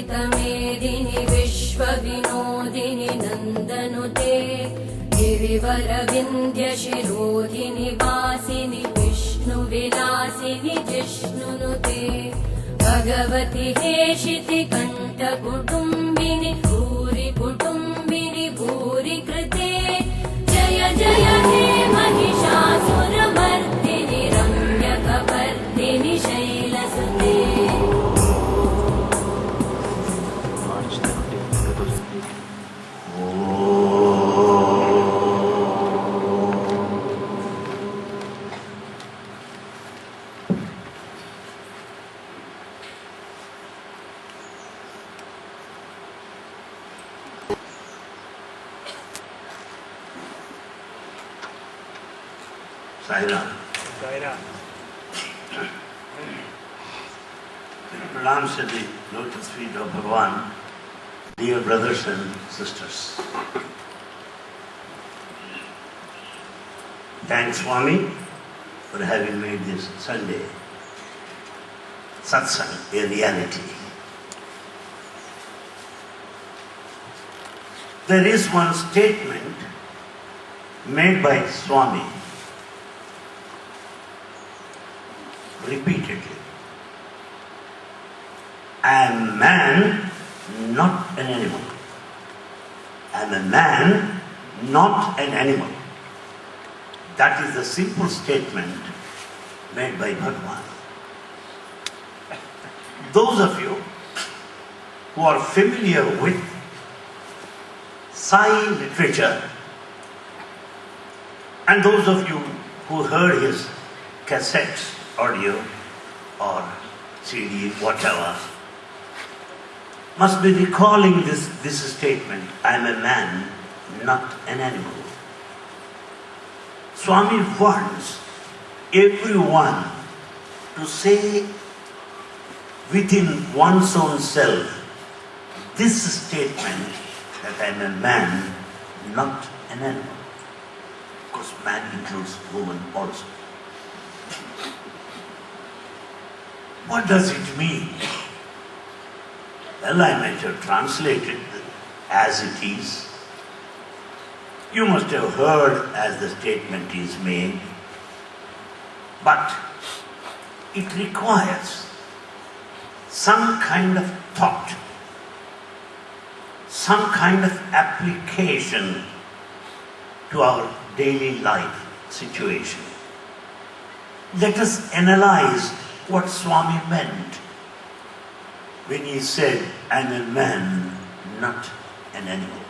मेदिनि विश्वविनोदिनि नन्दनुते गिरिवरविन्द्यशिरोधिनि वासिनि विष्णुविलासिनि जिष्णुनुते भगवति हेशिति कण्ठकुटुम्बिनि भूरि कुटुम्बिनि भूरि कृते जय जय हे Mahishasuramardini रम्यकपर्दिनि शैलसुते Pranams at the lotus feet of Bhagavan, dear brothers and sisters. Thanks, Swami, for having made this Sunday Satsang a reality. There is one statement made by Swami repeatedly. I am a man, not an animal. I am a man, not an animal. That is the simple statement made by Bhagavan. Those of you who are familiar with Sai literature, and those of you who heard his cassettes, audio or CD, whatever, must be recalling this statement, I am a man, not an animal. Swami wants everyone to say within one's own self this statement that I am a man, not an animal. Of course, man includes woman also. What does it mean? Well, I might have translated as it is. You must have heard as the statement is made. But it requires some kind of thought, some kind of application to our daily life situation. Let us analyze what Swami meant when he said, I am a man, not an animal.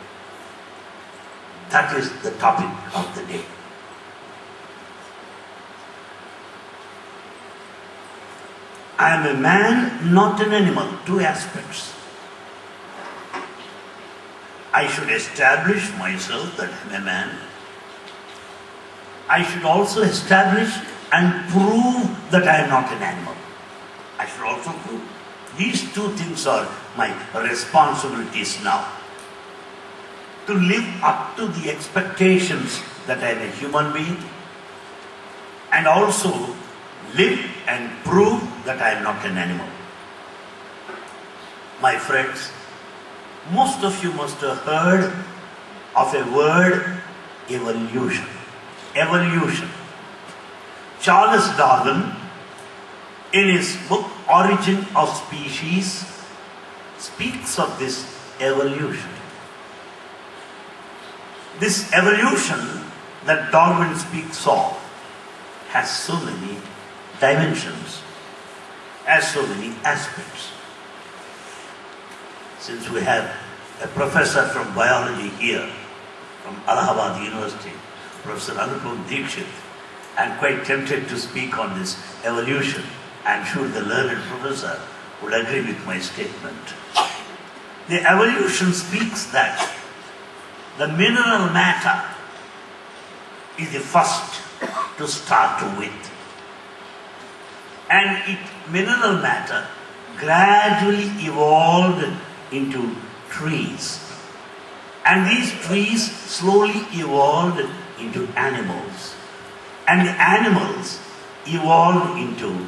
That is the topic of the day. I am a man, not an animal. Two aspects. I should establish myself that I am a man. I should also establish and prove that I am not an animal. I should also prove. These two things are my responsibilities now. To live up to the expectations that I am a human being, and also live and prove that I am not an animal. My friends, most of you must have heard of a word, evolution. Evolution. Charles Darwin, in his book Origin of Species, speaks of this evolution. This evolution that Darwin speaks of has so many dimensions, has so many aspects. Since we have a professor from biology here, from Allahabad University, Professor Anil Kumar, I'm quite tempted to speak on this evolution. I'm sure the learned professor would agree with my statement. The evolution speaks that the mineral matter is the first to start with. And mineral matter gradually evolved into trees. And these trees slowly evolved into animals. And the animals evolved into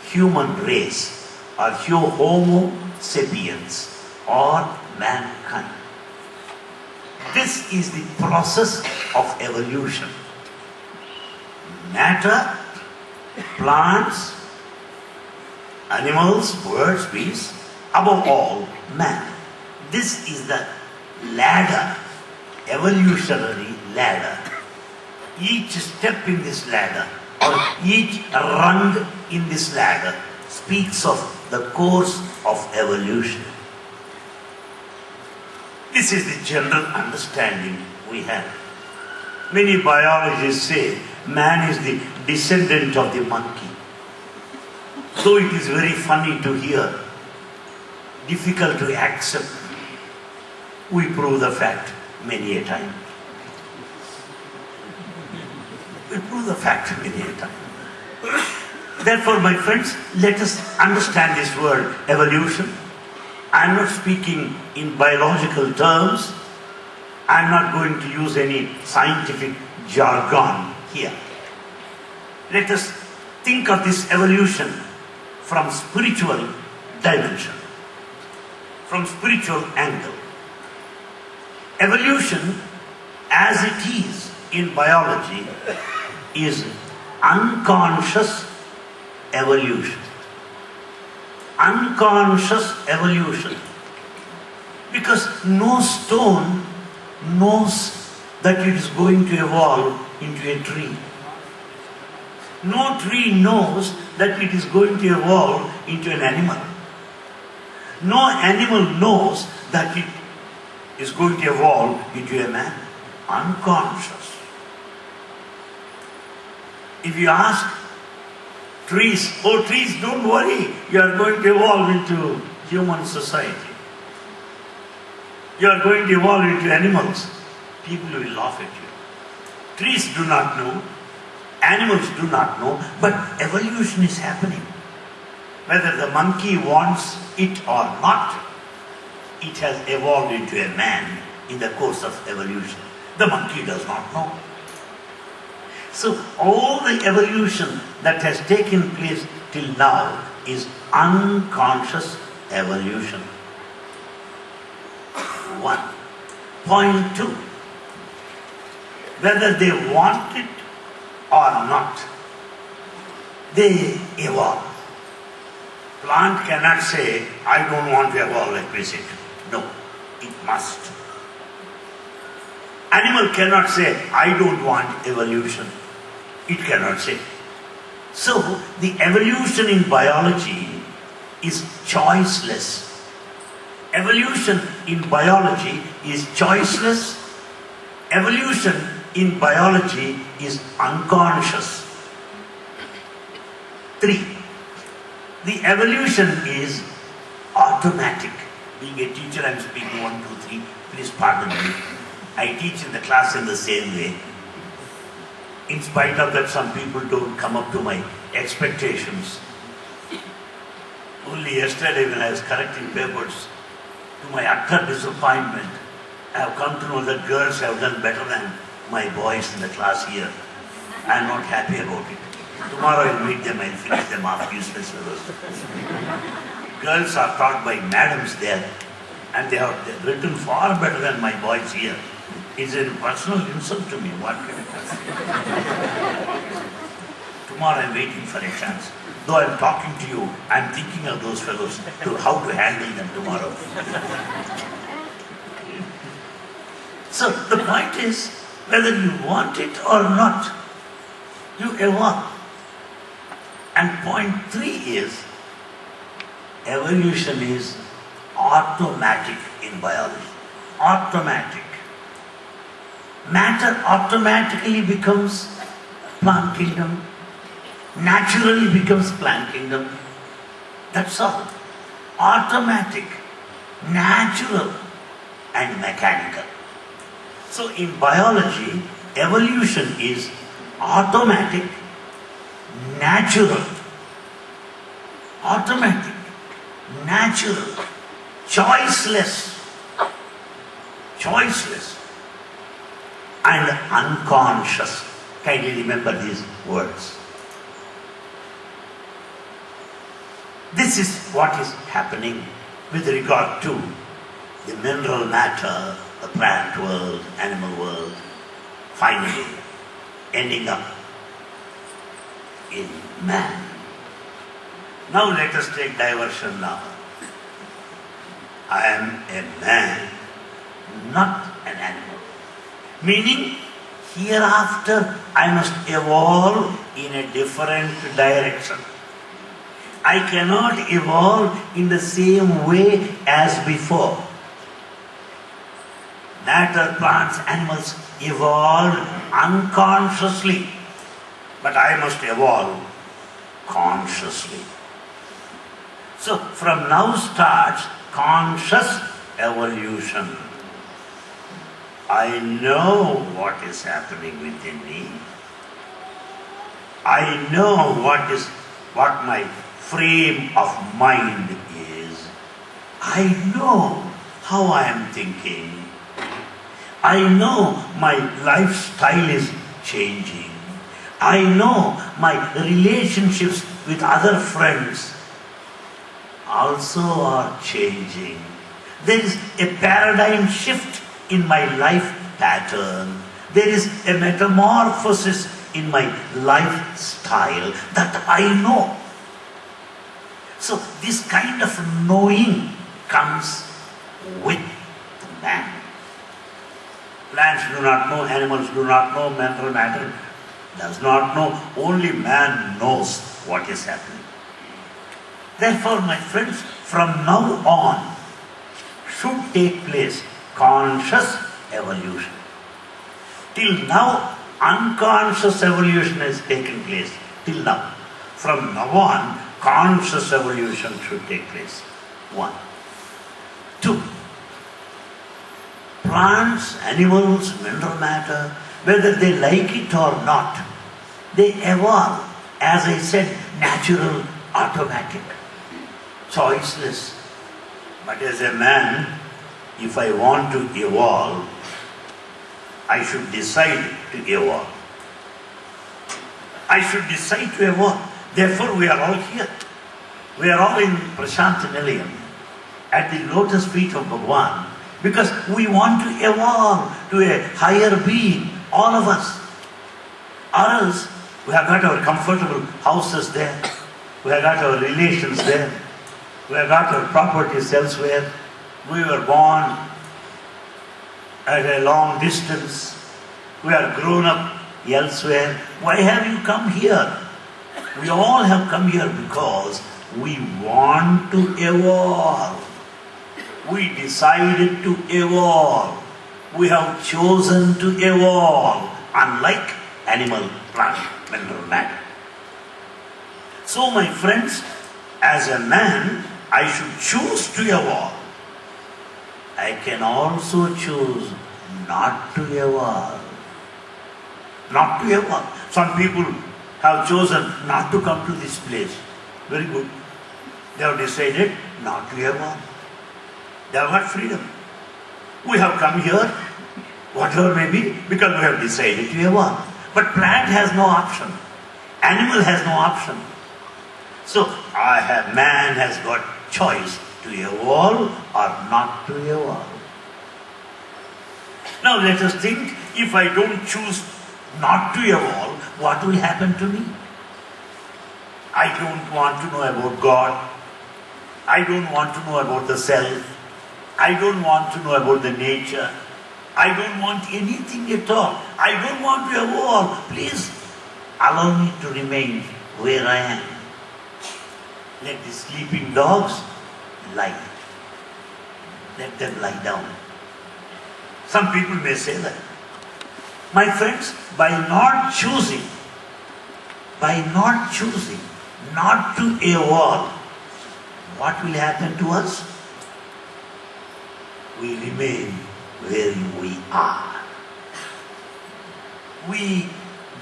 human race or Homo sapiens. or mankind. This is the process of evolution. Matter, plants, animals, birds, beasts, above all, man. This is the ladder, evolutionary ladder. Each step in this ladder, or each rung in this ladder, speaks of the course of evolution. This is the general understanding we have. Many biologists say man is the descendant of the monkey. Though it is very funny to hear, difficult to accept, we prove the fact many a time. We prove the fact many a time. Therefore, my friends, let us understand this word evolution. I am not speaking in biological terms. I am not going to use any scientific jargon here. Let us think of this evolution from spiritual dimension, from spiritual angle. Evolution, as it is in biology, is unconscious evolution. Unconscious evolution. Because no stone knows that it is going to evolve into a tree. No tree knows that it is going to evolve into an animal. No animal knows that it is going to evolve into a man. Unconscious. If you ask trees, oh trees, don't worry, you are going to evolve into human society. You are going to evolve into animals. People will laugh at you. Trees do not know, animals do not know, but evolution is happening. Whether the monkey wants it or not, it has evolved into a man in the course of evolution. The monkey does not know. So all the evolution that has taken place till now is unconscious evolution. 1. Point 2. Whether they want it or not, they evolve. Plant cannot say, I don't want to evolve, let me sit. No, it must. Animal cannot say, I don't want evolution. It cannot say. So, the evolution in biology is choiceless. Evolution in biology is choiceless. Evolution in biology is unconscious. 3. The evolution is automatic. Being a teacher, I am speaking 1, 2, 3. Please pardon me. I teach in the class in the same way. In spite of that, some people don't come up to my expectations. Only yesterday when I was correcting papers, to my utter disappointment, I have come to know that girls have done better than my boys in the class here. I am not happy about it. Tomorrow I will meet them, I will finish them off, useless fellows. Girls are taught by madams there, and they have written far better than my boys here. It's a personal insult to me. What can I tell? Tomorrow I am waiting for a chance. Though I am talking to you, I am thinking of those fellows, to how to handle them tomorrow. So the point is, whether you want it or not, you evolve. And point 3 is, evolution is automatic in biology. Automatic. Matter automatically becomes plant kingdom, naturally becomes plant kingdom. That's all. Automatic, natural, and mechanical. So in biology, evolution is automatic, natural, choiceless, and unconscious. Kindly remember these words. This is what is happening with regard to the mineral matter, the plant world, animal world, finally ending up in man. Now let us take diversion now. I am a man, not an animal. Meaning, hereafter I must evolve in a different direction. I cannot evolve in the same way as before. Matter, plants, animals evolve unconsciously, but I must evolve consciously. So from now starts conscious evolution. I know what is happening within me. I know what my frame of mind is. I know how I am thinking. I know my lifestyle is changing. I know my relationships with other friends also are changing. There is a paradigm shift in my life pattern. There is a metamorphosis in my lifestyle that I know. So this kind of knowing comes with man. Plants do not know, animals do not know, mental matter does not know, only man knows what is happening. Therefore, my friends, from now on should take place conscious evolution. Till now, unconscious evolution has taken place. Till now. From now on, conscious evolution should take place. 1. 2. Plants, animals, mineral matter, whether they like it or not, they evolve, as I said, natural, automatic, choiceless. But as a man, if I want to evolve, I should decide to evolve. I should decide to evolve. Therefore, we are all here. We are all in Prashanti Nilayam, at the lotus feet of Bhagavan, because we want to evolve to a higher being, all of us. Or else, we have got our comfortable houses there, we have got our relations there, we have got our properties elsewhere. We were born at a long distance, we are grown up elsewhere. Why have you come here? We all have come here because we want to evolve. We decided to evolve. We have chosen to evolve, unlike animal, plant, mineral matter. So my friends, as a man, I should choose to evolve. I can also choose not to evolve. Not to evolve. Some people have chosen not to come to this place. Very good. They have decided not to evolve. They have got freedom. We have come here, whatever may be, because we have decided to evolve. But plant has no option. Animal has no option. So man has got choice to evolve or not to evolve. Now let us think, if I don't choose not to evolve, what will happen to me? I don't want to know about God. I don't want to know about the self. I don't want to know about the nature. I don't want anything at all. I don't want to evolve. Please allow me to remain where I am. Let the sleeping dogs lie. Let them lie down. Some people may say that. My friends, by not choosing not to evolve, what will happen to us? We remain where we are. We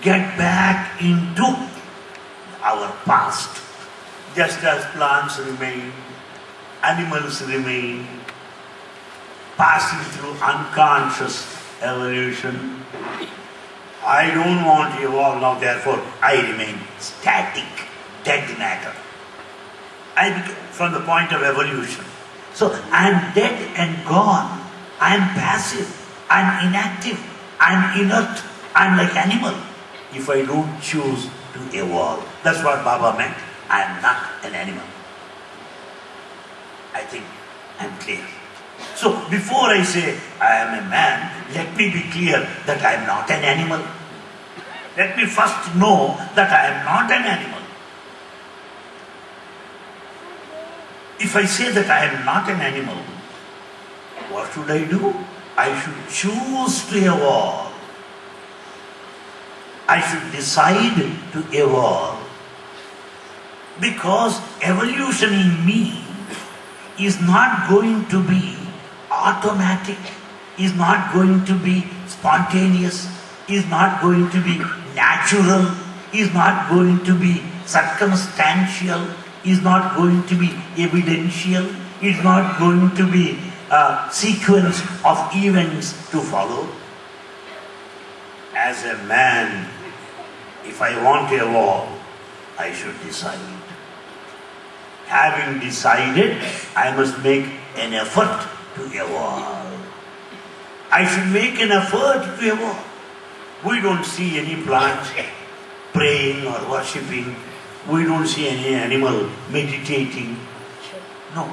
get back into our past. Just as plants remain, animals remain, passing through unconscious evolution. I don't want to evolve now, therefore I remain static, dead matter. From the point of evolution. So I am dead and gone. I am passive. I am inactive. I am inert. I am like animal if I don't choose to evolve. That's what Baba meant. I am not an animal. I think I am clear. So before I say I am a man, let me be clear that I am not an animal. Let me first know that I am not an animal. If I say that I am not an animal, what should I do? I should choose to evolve. I should decide to evolve. Because evolution in me is not going to be automatic, is not going to be spontaneous, is not going to be natural, is not going to be circumstantial, is not going to be evidential, is not going to be a sequence of events to follow. As a man, if I want to evolve, I should decide. Having decided, I must make an effort to evolve. I should make an effort to evolve. We don't see any plants praying or worshipping. We don't see any animal meditating. No.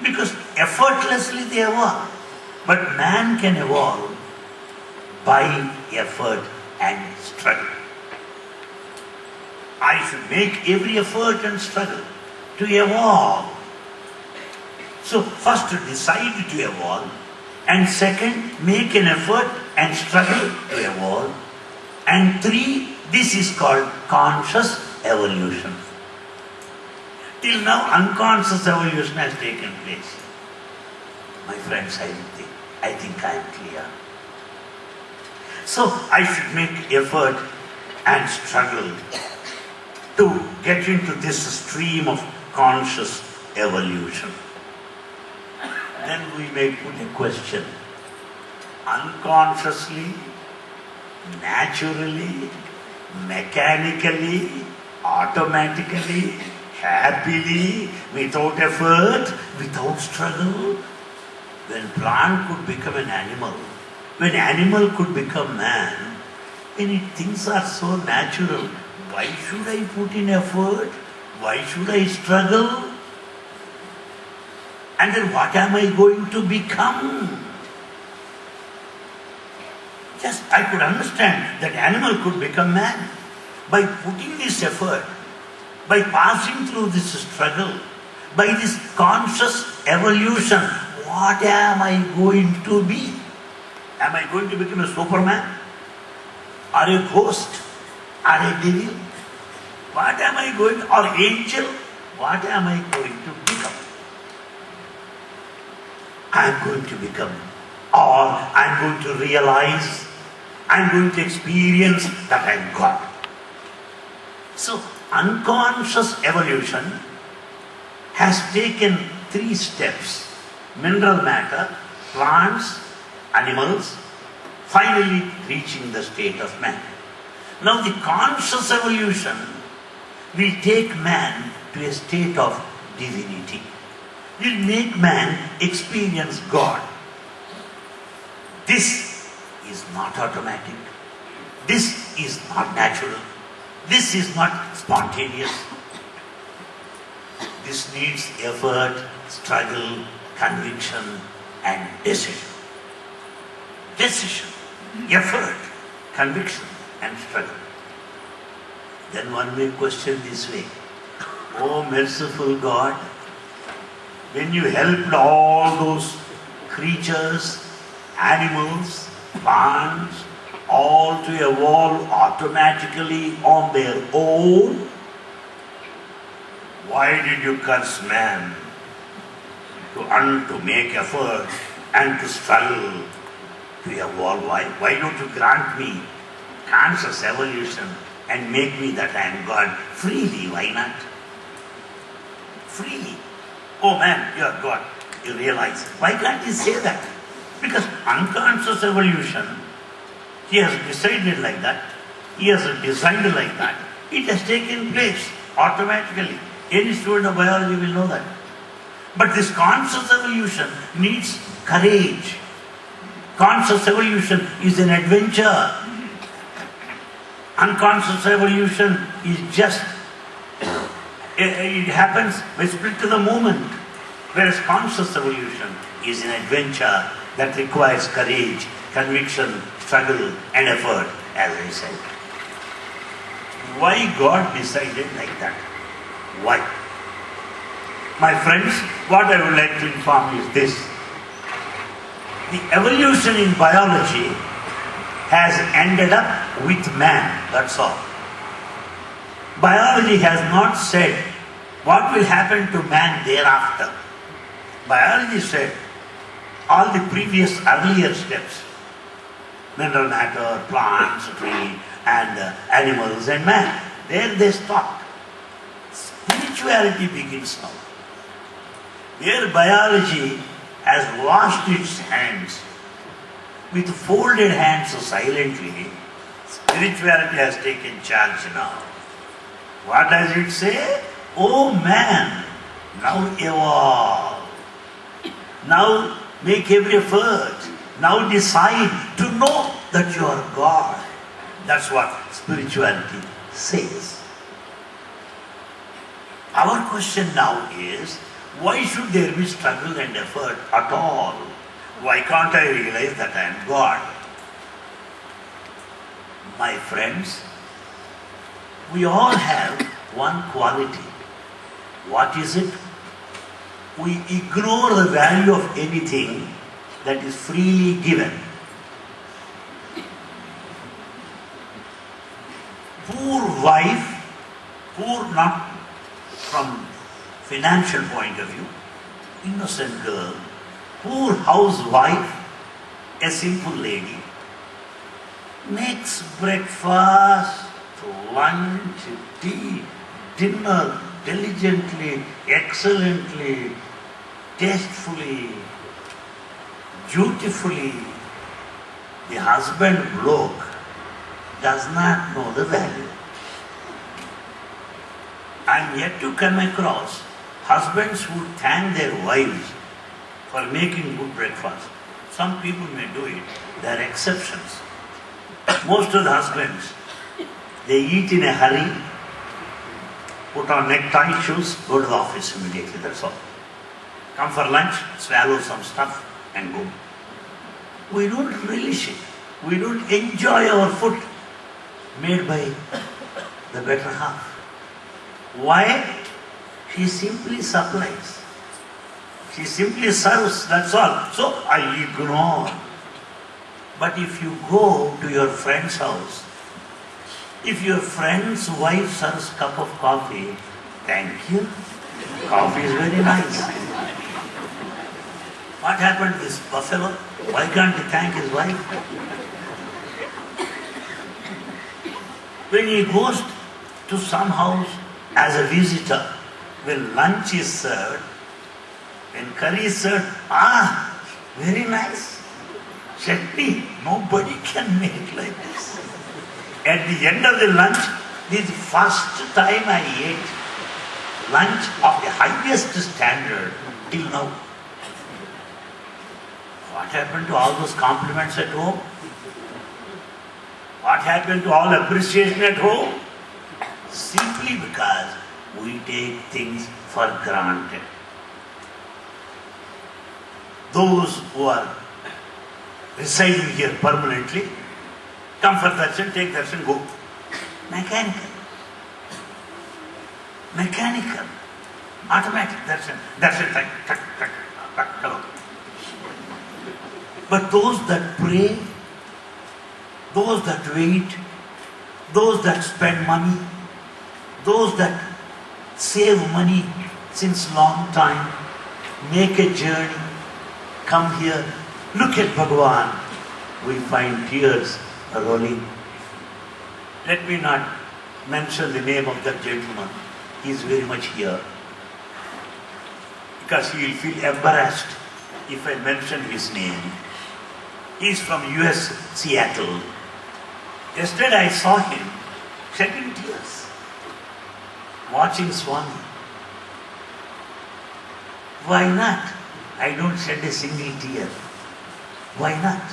Because effortlessly they evolve. But man can evolve by effort and struggle. I should make every effort and struggle to evolve. So first to decide to evolve, and second, make an effort and struggle to evolve, and three, this is called conscious evolution. Till now, unconscious evolution has taken place. My friends, I think I am clear. So I should make effort and struggle to get into this stream of conscious evolution. Then we may put a question. Unconsciously, naturally, mechanically, automatically, happily, without effort, without struggle. When plant could become an animal, when animal could become man, when things are so natural, why should I put in effort? Why should I struggle? And then what am I going to become? Just I could understand that animal could become man by putting this effort, by passing through this struggle, by this conscious evolution. What am I going to be? Am I going to become a Superman? Or a ghost? Or a devil? What am I going to, or angel? What am I going to become? I am going to become, or I am going to realize, I am going to experience that I am God. So, unconscious evolution has taken 3 steps. Mineral matter, plants, animals, finally reaching the state of man. Now the conscious evolution will take man to a state of divinity. Will make man experience God. This is not automatic. This is not natural. This is not spontaneous. This needs effort, struggle, conviction and decision. Decision, effort, conviction and struggle. Then one may question this way. Oh merciful God, when you helped all those creatures, animals, plants, all to evolve automatically on their own, why did you curse man to make effort and to struggle to evolve? Why don't you grant me conscious evolution and make me that I am God freely? Why not? Freely. Oh man, you are God. You realize. Why can't you say that? Because unconscious evolution, he has decided like that. He has designed like that. It has taken place automatically. Any student of biology will know that. But this conscious evolution needs courage. Conscious evolution is an adventure. Unconscious evolution is just, it happens by split to the moment. Whereas conscious evolution is an adventure that requires courage, conviction, struggle and effort, as I said. Why God decided like that? Why? My friends, what I would like to inform you is this. The evolution in biology has ended up with man, that's all. Biology has not said what will happen to man thereafter. Biology said all the previous earlier steps, mineral matter, plants, tree, and animals and man, there they stopped. Spirituality begins now. There biology has washed its hands. With folded hands so silently, spirituality has taken charge now. What does it say? Oh man, now evolve. Now make every effort. Now decide to know that you are God. That's what spirituality says. Our question now is, why should there be struggle and effort at all? Why can't I realize that I am God? My friends, we all have one quality. What is it? We ignore the value of anything that is freely given. Poor wife, poor not from financial point of view, innocent girl, poor housewife, a simple lady, makes breakfast, lunch, tea, dinner diligently, excellently, tastefully, dutifully. The husband bloke does not know the value. I am yet to come across husbands who thank their wives for making good breakfast. Some people may do it, there are exceptions. Most of the husbands, they eat in a hurry, put on necktie, shoes, go to the office immediately, that's all. Come for lunch, swallow some stuff and go. We don't relish it. We don't enjoy our food made by the better half. Why? She simply supplies. She simply serves, that's all. So I ignore. But if you go to your friend's house, if your friend's wife serves a cup of coffee, thank you. Coffee is very nice. What happened to this buffalo? Why can't he thank his wife? When he goes to some house as a visitor, when lunch is served, when curry is served, very nice. Chutney, nobody can make like this. At the end of the lunch, this is the first time I ate lunch of the highest standard till now. What happened to all those compliments at home? What happened to all appreciation at home? Simply because we take things for granted. Those who are residing here permanently, come for darshan, take darshan, go. Mechanical. Mechanical. Automatic darshan. Darshan, hello. But those that pray, those that wait, those that spend money, those that save money since long time, make a journey, come here, look at Bhagavan, we find tears rolling. Let me not mention the name of that gentleman. He is very much here. Because he will feel embarrassed if I mention his name. He is from US, Seattle. Yesterday I saw him shedding tears, watching Swami. Why not? I don't shed a single tear. Why not?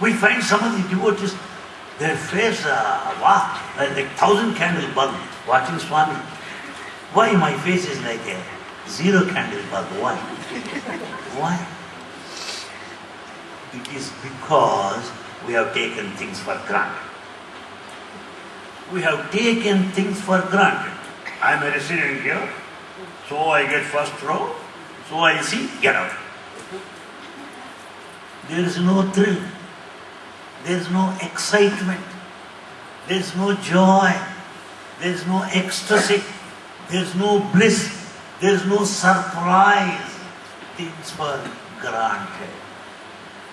We find some of the devotees, their face, wow, like 1,000 candle bulb watching Swami. Why my face is like a 0 candle bulb? Why? Why? It is because we have taken things for granted. We have taken things for granted. I am a resident here, so I get first row, so I see, get out. There is no thrill, there is no excitement, there is no joy, there is no ecstasy, there is no bliss, there is no surprise. Things for granted.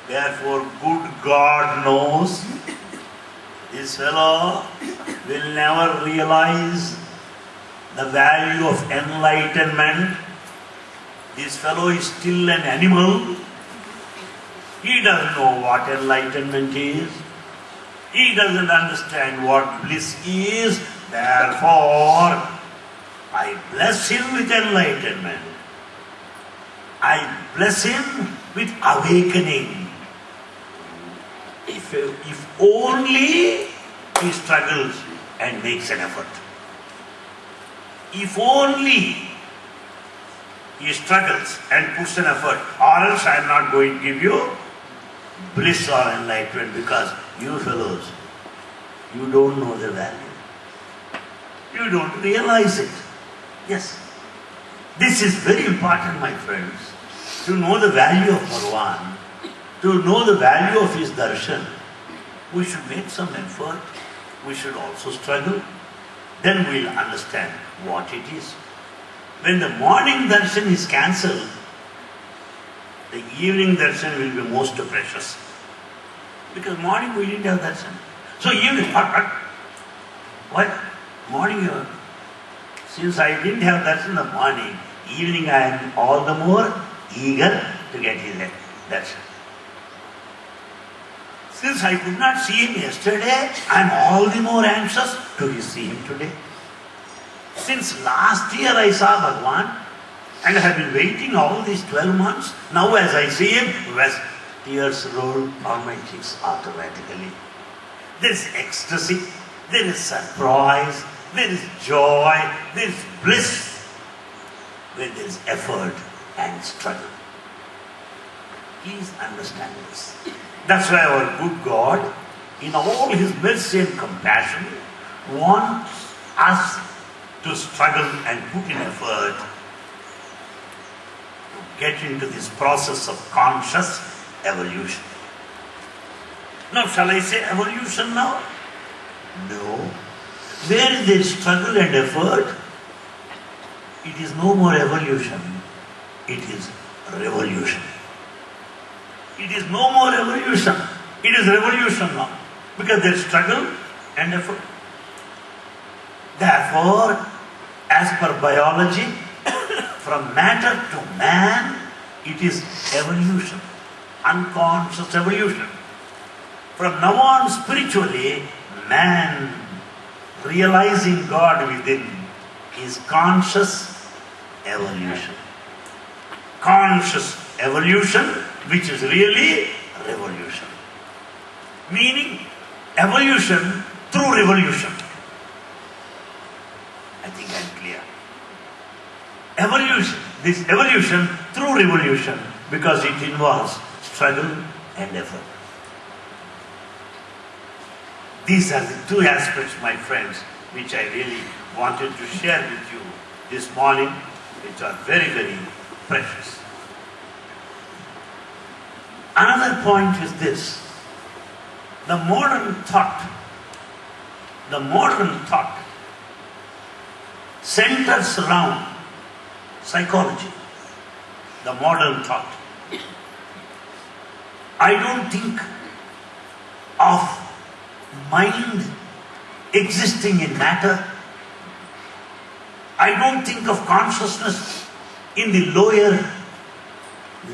Therefore, good God knows this fellow will never realize the value of enlightenment. This fellow is still an animal. He doesn't know what enlightenment is. He doesn't understand what bliss is. Therefore, I bless him with enlightenment. I bless him with awakening. If only he struggles and makes an effort. If only he struggles and puts an effort, or else I am not going to give you bliss or enlightenment, because you fellows, you don't know the value. You don't realize it. Yes. This is very important, my friends, to know the value of Bhagavan, to know the value of his darshan. We should make some effort. We should also struggle. Then we'll understand what it is. When the morning darshan is cancelled, the evening darshan will be most precious. Because morning we didn't have darshan. So evening, what? Morning, since I didn't have darshan in the morning, evening I am all the more eager to get his darshan. Since I could not see him yesterday, I am all the more anxious to see him today. Since last year I saw Bhagavan and I have been waiting all these 12 months, now as I see him, tears roll on my cheeks automatically. There is ecstasy, there is surprise, there is joy, there is bliss, where there is effort and struggle. Please understand this. That's why our good God, in all his mercy and compassion, wants us to struggle and put in effort to get into this process of conscious evolution. Now, shall I say evolution now? No. Where there is struggle and effort, it is no more evolution, it is revolution. It is no more evolution, it is revolution now, because there is struggle and effort. Therefore, as per biology, from matter to man, it is evolution, unconscious evolution. From now on, spiritually, man, realizing God within, is conscious evolution. Conscious evolution, which is really revolution. Meaning, evolution through revolution. I think I am clear. Evolution, this evolution through revolution, because it involves struggle and effort. These are the two aspects, my friends, which I really wanted to share with you this morning, which are very, very precious. Another point is this. The modern thought centers around psychology. The modern thought. I don't think of mind existing in matter. I don't think of consciousness in the lower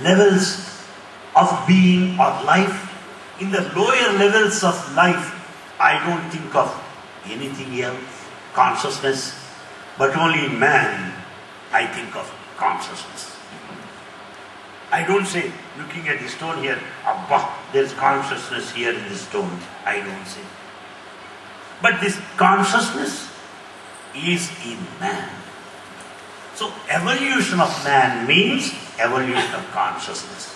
levels of being or life. In the lower levels of life, I don't think of anything else, consciousness, but only in man I think of consciousness. I don't say, looking at the stone here, Abba, there's consciousness here in the stone. I don't say. But this consciousness is in man. So evolution of man means evolution of consciousness.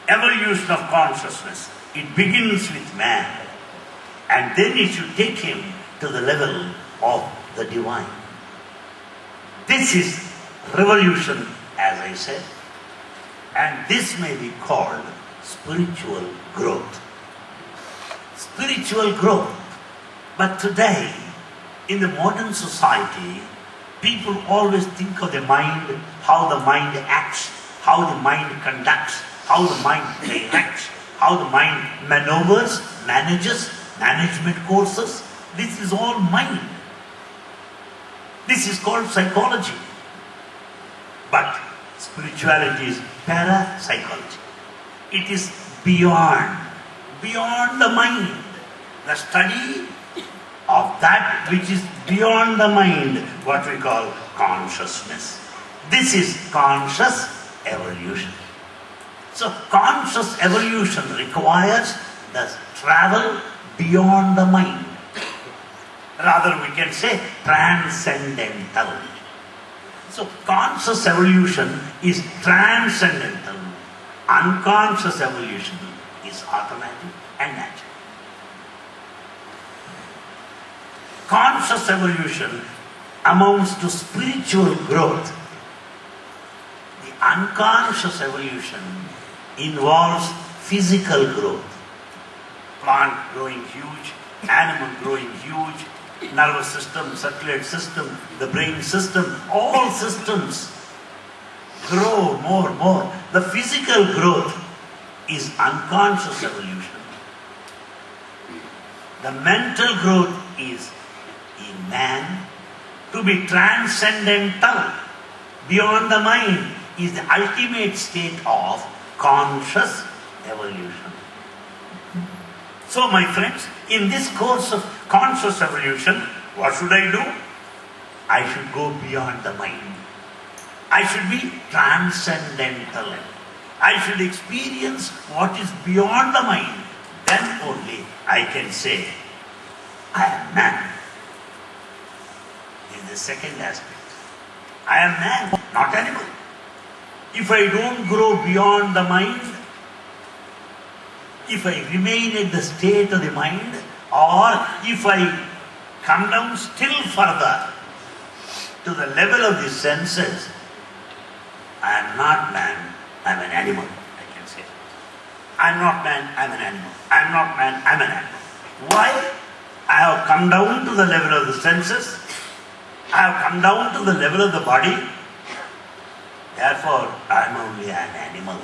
Evolution of consciousness. It begins with man, and then it should take him to the level of the divine. This is revolution, as I said, and this may be called spiritual growth. Spiritual growth. But today, in the modern society, people always think of the mind, how the mind acts, how the mind conducts, how the mind directs, how the mind maneuvers, manages, management courses. This is all mind. This is called psychology. But spirituality is parapsychology. It is beyond the mind. The study of that which is beyond the mind, what we call consciousness. This is conscious evolution. So conscious evolution requires the travel beyond the mind. Rather, we can say transcendental. So conscious evolution is transcendental. Unconscious evolution is automatic and natural. Conscious evolution amounts to spiritual growth. The unconscious evolution involves physical growth. Plant growing huge, animal growing huge, nervous system, circulatory system, the brain system, all systems grow more. The physical growth is unconscious evolution. The mental growth is in man. To be transcendental, beyond the mind, is the ultimate state of conscious evolution. So my friends, in this course of conscious evolution, what should I do? I should go beyond the mind. I should be transcendental. I should experience what is beyond the mind. Then only I can say, I am man. This is the second aspect. I am man, not animal. If I don't grow beyond the mind, if I remain at the state of the mind, or if I come down still further to the level of the senses, I am not man, I am an animal, I can say. I am not man, I am an animal. I am not man, I am an animal. Why? I have come down to the level of the senses, I have come down to the level of the body, therefore I am only an animal.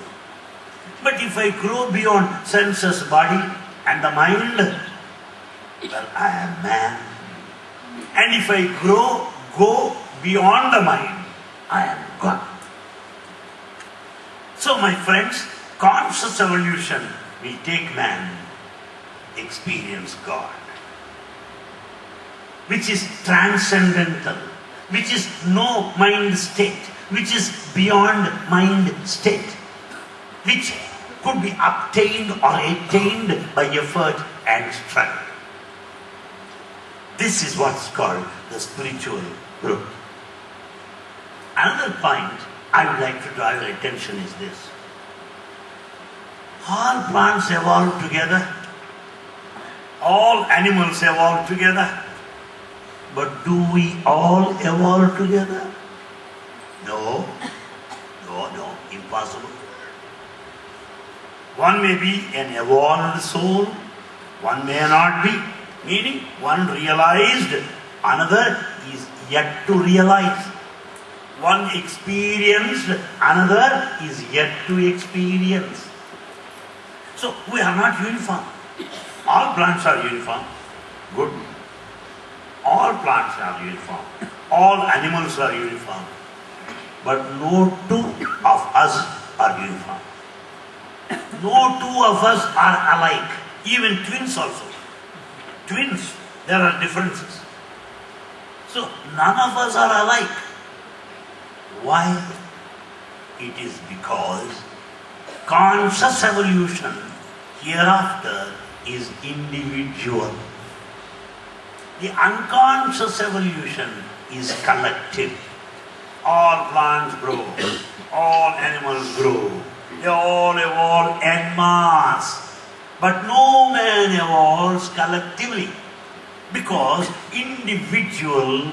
But if I grow beyond senses, body and the mind, well, I am man. And if I go beyond the mind, I am God. So my friends, conscious evolution will take man experience God, which is transcendental, which is no mind state, which is beyond mind state, which could be obtained or attained by effort and struggle. This is what's called the spiritual growth. Another point I would like to draw your attention is this. All plants evolve together. All animals evolve together. But do we all evolve together? No, impossible. One may be an evolved soul, one may not be. Meaning, one realized, another is yet to realize. One experienced, another is yet to experience. So, we are not uniform. All plants are uniform. Good. All plants are uniform. All animals are uniform. But no two of us are uniform. No two of us are alike. Even twins also. Twins, there are differences. So, none of us are alike. Why? It is because conscious evolution hereafter is individual. The unconscious evolution is collective. All plants grow, all animals grow, they all evolve en masse. But no man evolves collectively because individual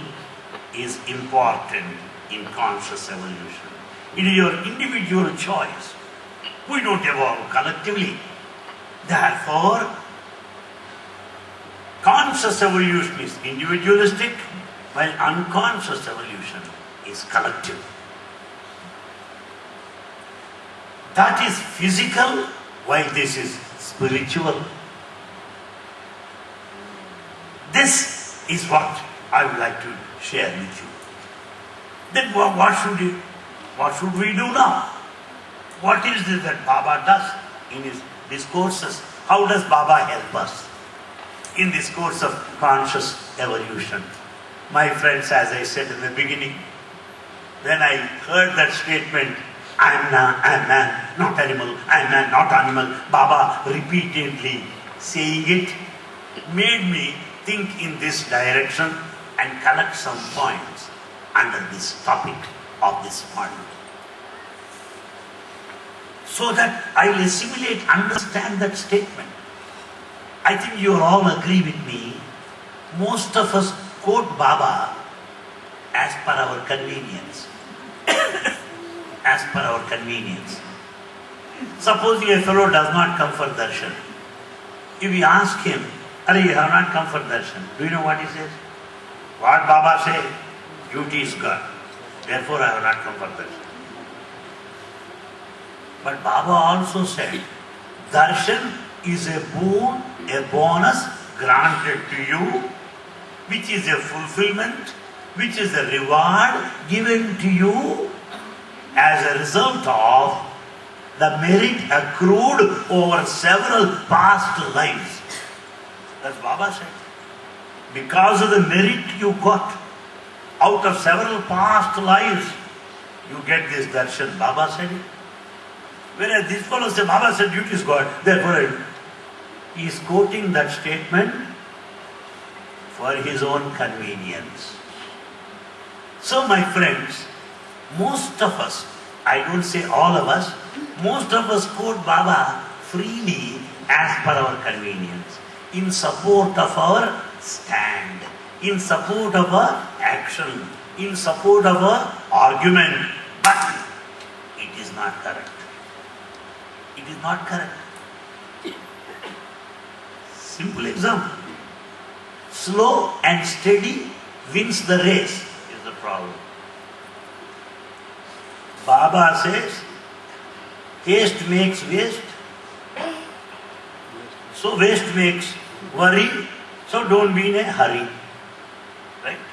is important in conscious evolution. It is your individual choice. We don't evolve collectively. Therefore, conscious evolution is individualistic, while unconscious evolution is collective. That is physical, while this is spiritual. This is what I would like to share with you. Then what should we do now? What is it that Baba does in his discourses? How does Baba help us in this course of conscious evolution? My friends, as I said in the beginning, when I heard that statement, I am man, not animal, I am man, not animal, Baba repeatedly saying it, made me think in this direction and collect some points under this topic of this morning. So that I will assimilate, understand that statement. I think you all agree with me. Most of us quote Baba as per our convenience. As per our convenience. Supposing a fellow does not come for darshan. If we ask him, "Are you have not come for darshan?" Do you know what he says? What Baba says? Duty is God. Therefore I have not come for darshan. But Baba also said, darshan is a boon, a bonus granted to you, which is a fulfillment, which is a reward given to you as a result of the merit accrued over several past lives. That's Baba said. Because of the merit you got out of several past lives, you get this darshan. Baba said it. Whereas this fellow said, Baba said duty is God. Therefore, he is quoting that statement for his own convenience. So my friends, most of us, I don't say all of us, most of us quote Baba freely as per our convenience, in support of our stand, in support of our action, in support of our argument. But it is not correct. It is not correct. Simple example. Slow and steady wins the race is the problem. Baba says, haste makes waste. So waste makes worry. So don't be in a hurry. Right?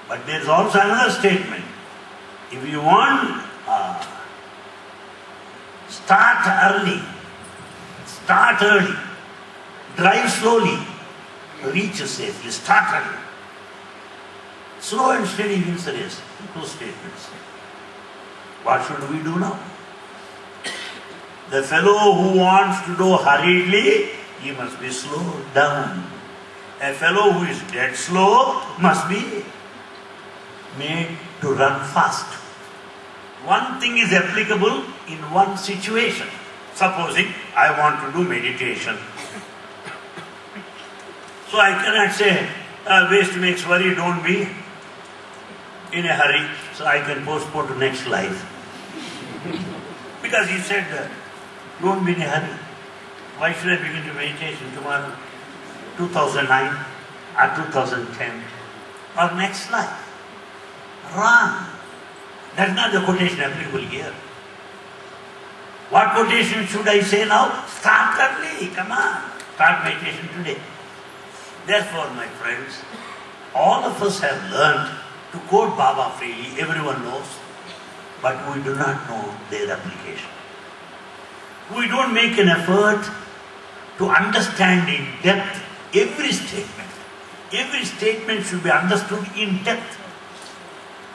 But there is also another statement. If you want, start early. Start early. Drive slowly. Reach safely. Start early. Slow and steady wins the race. Those statements. What should we do now? The fellow who wants to do hurriedly, he must be slowed down. A fellow who is dead slow must be made to run fast. One thing is applicable in one situation. Supposing I want to do meditation. So I cannot say, waste makes worry, don't be in a hurry, so I can postpone to next life. Because he said, don't be in a hurry. Why should I begin to meditation tomorrow? 2009 or 2010 or next life? Run. That's not the quotation applicable here. What quotation should I say now? Start early, come on. Start meditation today. Therefore, my friends, all of us have learned to quote Baba freely, everyone knows, but we do not know their application. We don't make an effort to understand in depth every statement. Every statement should be understood in depth.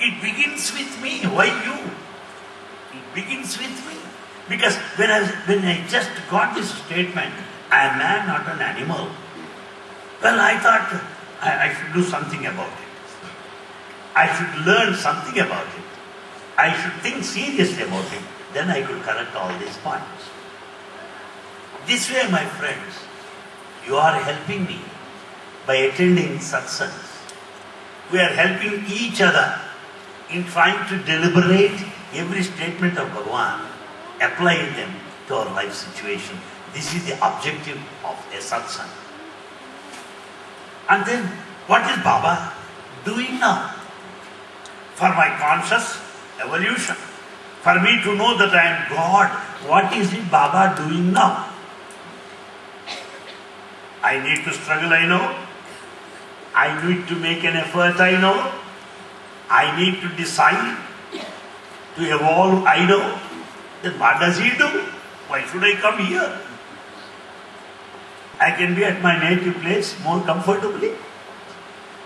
It begins with me. Why you? It begins with me. Because when I just got this statement, I am man, not an animal. Well, I thought I should do something about it. I should learn something about it. I should think seriously about it. Then I could correct all these points. This way, my friends, you are helping me by attending satsangs. We are helping each other in trying to deliberate every statement of Bhagavan, applying them to our life situation. This is the objective of a satsang. And then, what is Baba doing now? For my conscious evolution, for me to know that I am God, what is it Baba doing now? I need to struggle, I know. I need to make an effort, I know. I need to decide to evolve, I know. Then what does he do? Why should I come here? I can be at my native place more comfortably.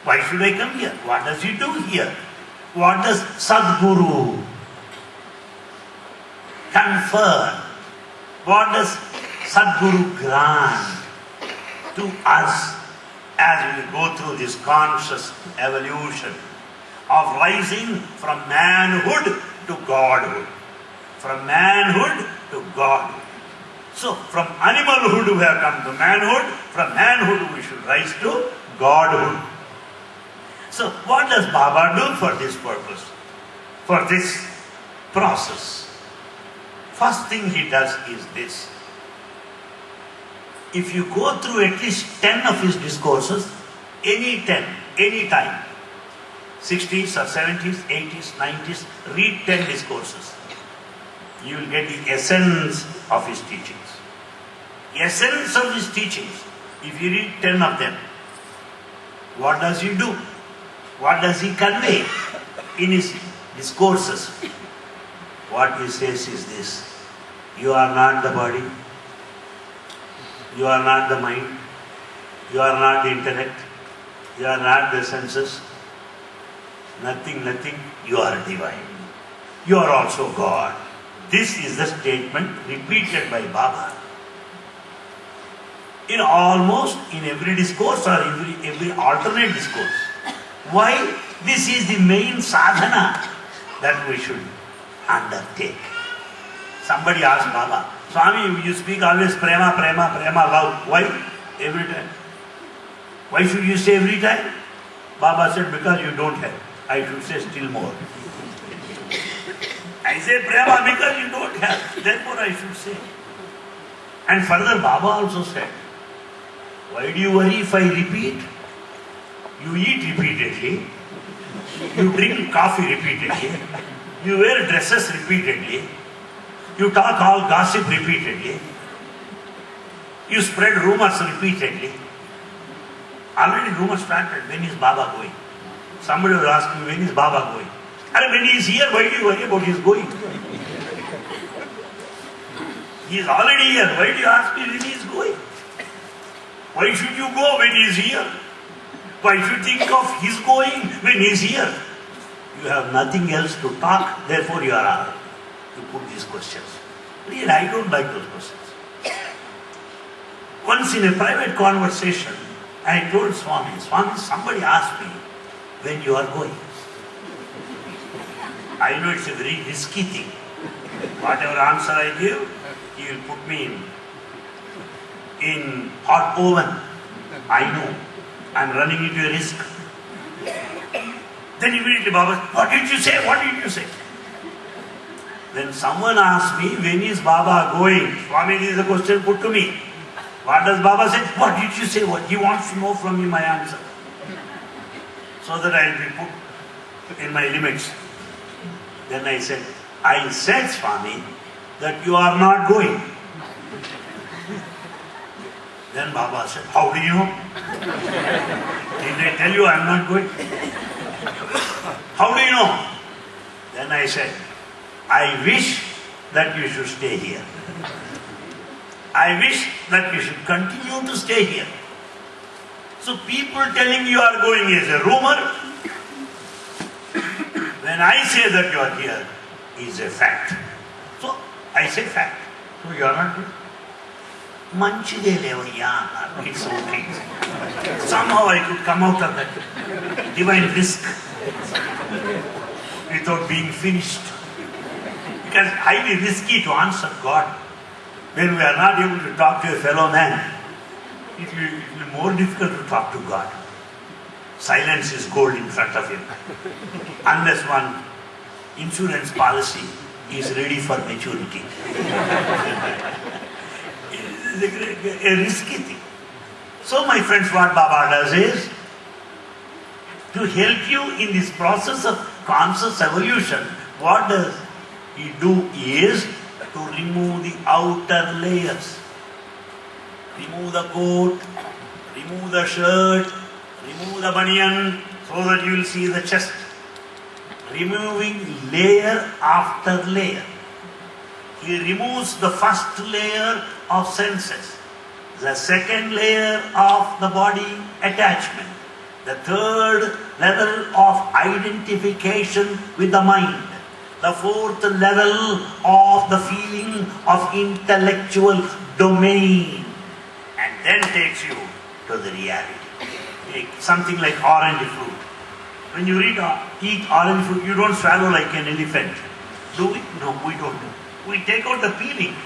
Why should I come here? What does he do here? What does Sadguru confer? What does Sadguru grant to us as we go through this conscious evolution of rising from manhood to godhood? From manhood to godhood. So, from animalhood we have come to manhood, from manhood we should rise to godhood. So, what does Baba do for this purpose? For this process? First thing he does is this. If you go through at least 10 of his discourses, any 10, any time, 60s or 70s, 80s, 90s, read 10 discourses. You will get the essence of his teachings. Essence of his teachings. If you read 10 of them, what does he do? What does he convey in his discourses? What he says is this: you are not the body, you are not the mind, you are not the intellect, you are not the senses, nothing, you are divine. You are also God. This is the statement repeated by Baba in almost in every discourse or every alternate discourse. Why? This is the main sadhana that we should undertake. Somebody asked Baba, Swami, you speak always prema, love. Why? Every time. Why should you say every time? Baba said, because you don't have. I should say still more. I say prema because you don't have. Therefore I should say. And further Baba also said, why do you worry if I repeat? You eat repeatedly. You drink coffee repeatedly. You wear dresses repeatedly. You talk all gossip repeatedly. You spread rumors repeatedly. Already rumors started. When is Baba going? Somebody will ask me, when is Baba going? And when he is here, why do you worry about his going? He is already here. Why do you ask me when he is going? Why should you go when he is here? Why should you think of his going when he is here? You have nothing else to talk, therefore you are asked to put these questions. Really, I don't like those questions. Once in a private conversation, I told Swami, somebody asked me when you are going. I know it's a very risky thing. Whatever answer I give, he will put me in hot oven. I know. I am running into a risk. Then immediately Baba, what did you say? What did you say? Then someone asked me, when is Baba going? Swami, this is a question put to me. What does Baba say? What did you say? What? He wants to know from me my answer. So that I will be put in my limits. Then I said, Swami, that you are not going. Then Baba said, how do you know? Did I tell you I am not going? How do you know? Then I said, I wish that you should stay here. I wish that you should continue to stay here. So people telling you are going is a rumor. When When I say that you are here, is a fact. So, I say fact. So, you are not here. Manchide levaya, it's okay. Somehow I could come out of that divine risk without being finished. Because highly risky to answer God. When we are not able to talk to a fellow man, it will be more difficult to talk to God. Silence is gold in front of him. Unless one insurance policy is ready for maturity. A risky thing. So my friends, what Baba does is, to help you in this process of conscious evolution, what does he do is to remove the outer layers. Remove the coat, remove the shirt, remove the banyan, so that you will see the chest. Removing layer after layer. He removes the first layer of senses, the second layer of the body attachment, the third level of identification with the mind, the fourth level of the feeling of intellectual domain, and then takes you to the reality. Something like orange fruit. When you eat orange fruit, you don't swallow like an elephant. Do we? No, we don't do. We take out the peeling,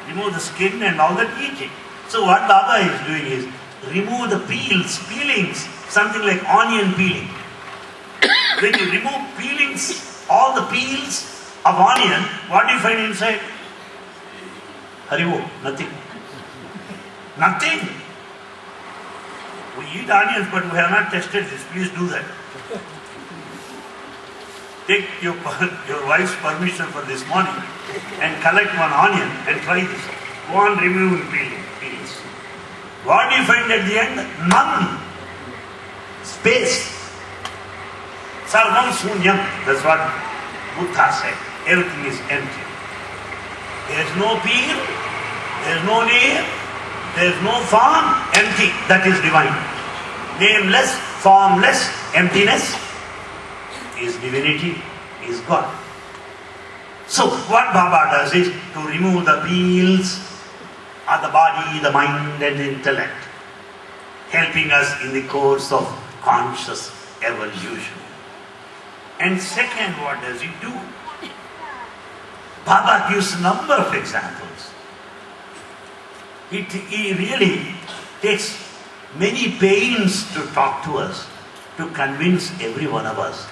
remove the skin and all that, eat it. So what Baba is doing is, remove the peelings, something like onion peeling. When you remove peelings, all the peels of onion, what do you find inside? Haribo, nothing. Nothing. We eat onions, but we have not tested this. Please do that. Take your wife's permission for this morning and collect one onion and try this. Go on removing peels. What do you find at the end? None. Space. Sarvam Sunyam. That's what Buddha said. Everything is empty. There is no peel, there is no name, there is no form, empty. That is divine. Nameless, formless, emptiness is divinity, is God. So what Baba does is to remove the peels of the body, the mind and the intellect, helping us in the course of conscious evolution. And second, what does he do? Baba gives a number of examples. He really takes many pains to talk to us, to convince every one of us.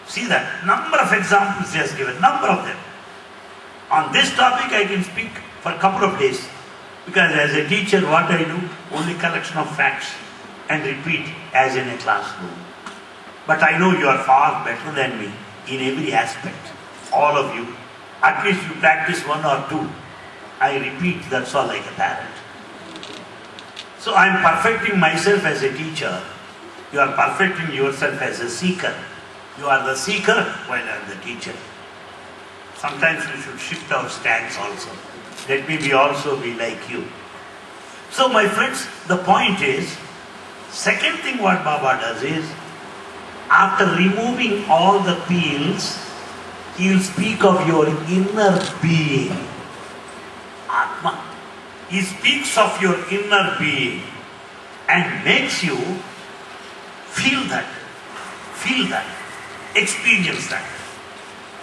See that? Number of examples he has given, number of them. On this topic I can speak for a couple of days, because as a teacher what I do, only collection of facts and repeat as in a classroom. But I know you are far better than me in every aspect, all of you. At least you practice one or two. I repeat, that's all, like a parrot. So I am perfecting myself as a teacher. You are perfecting yourself as a seeker. You are the seeker while I am the teacher. Sometimes we should shift our stance also. Let me also be like you. So my friends, the point is, second thing what Baba does is, after removing all the peels, he will speak of your inner being. Atma. He speaks of your inner being and makes you feel that, experience that.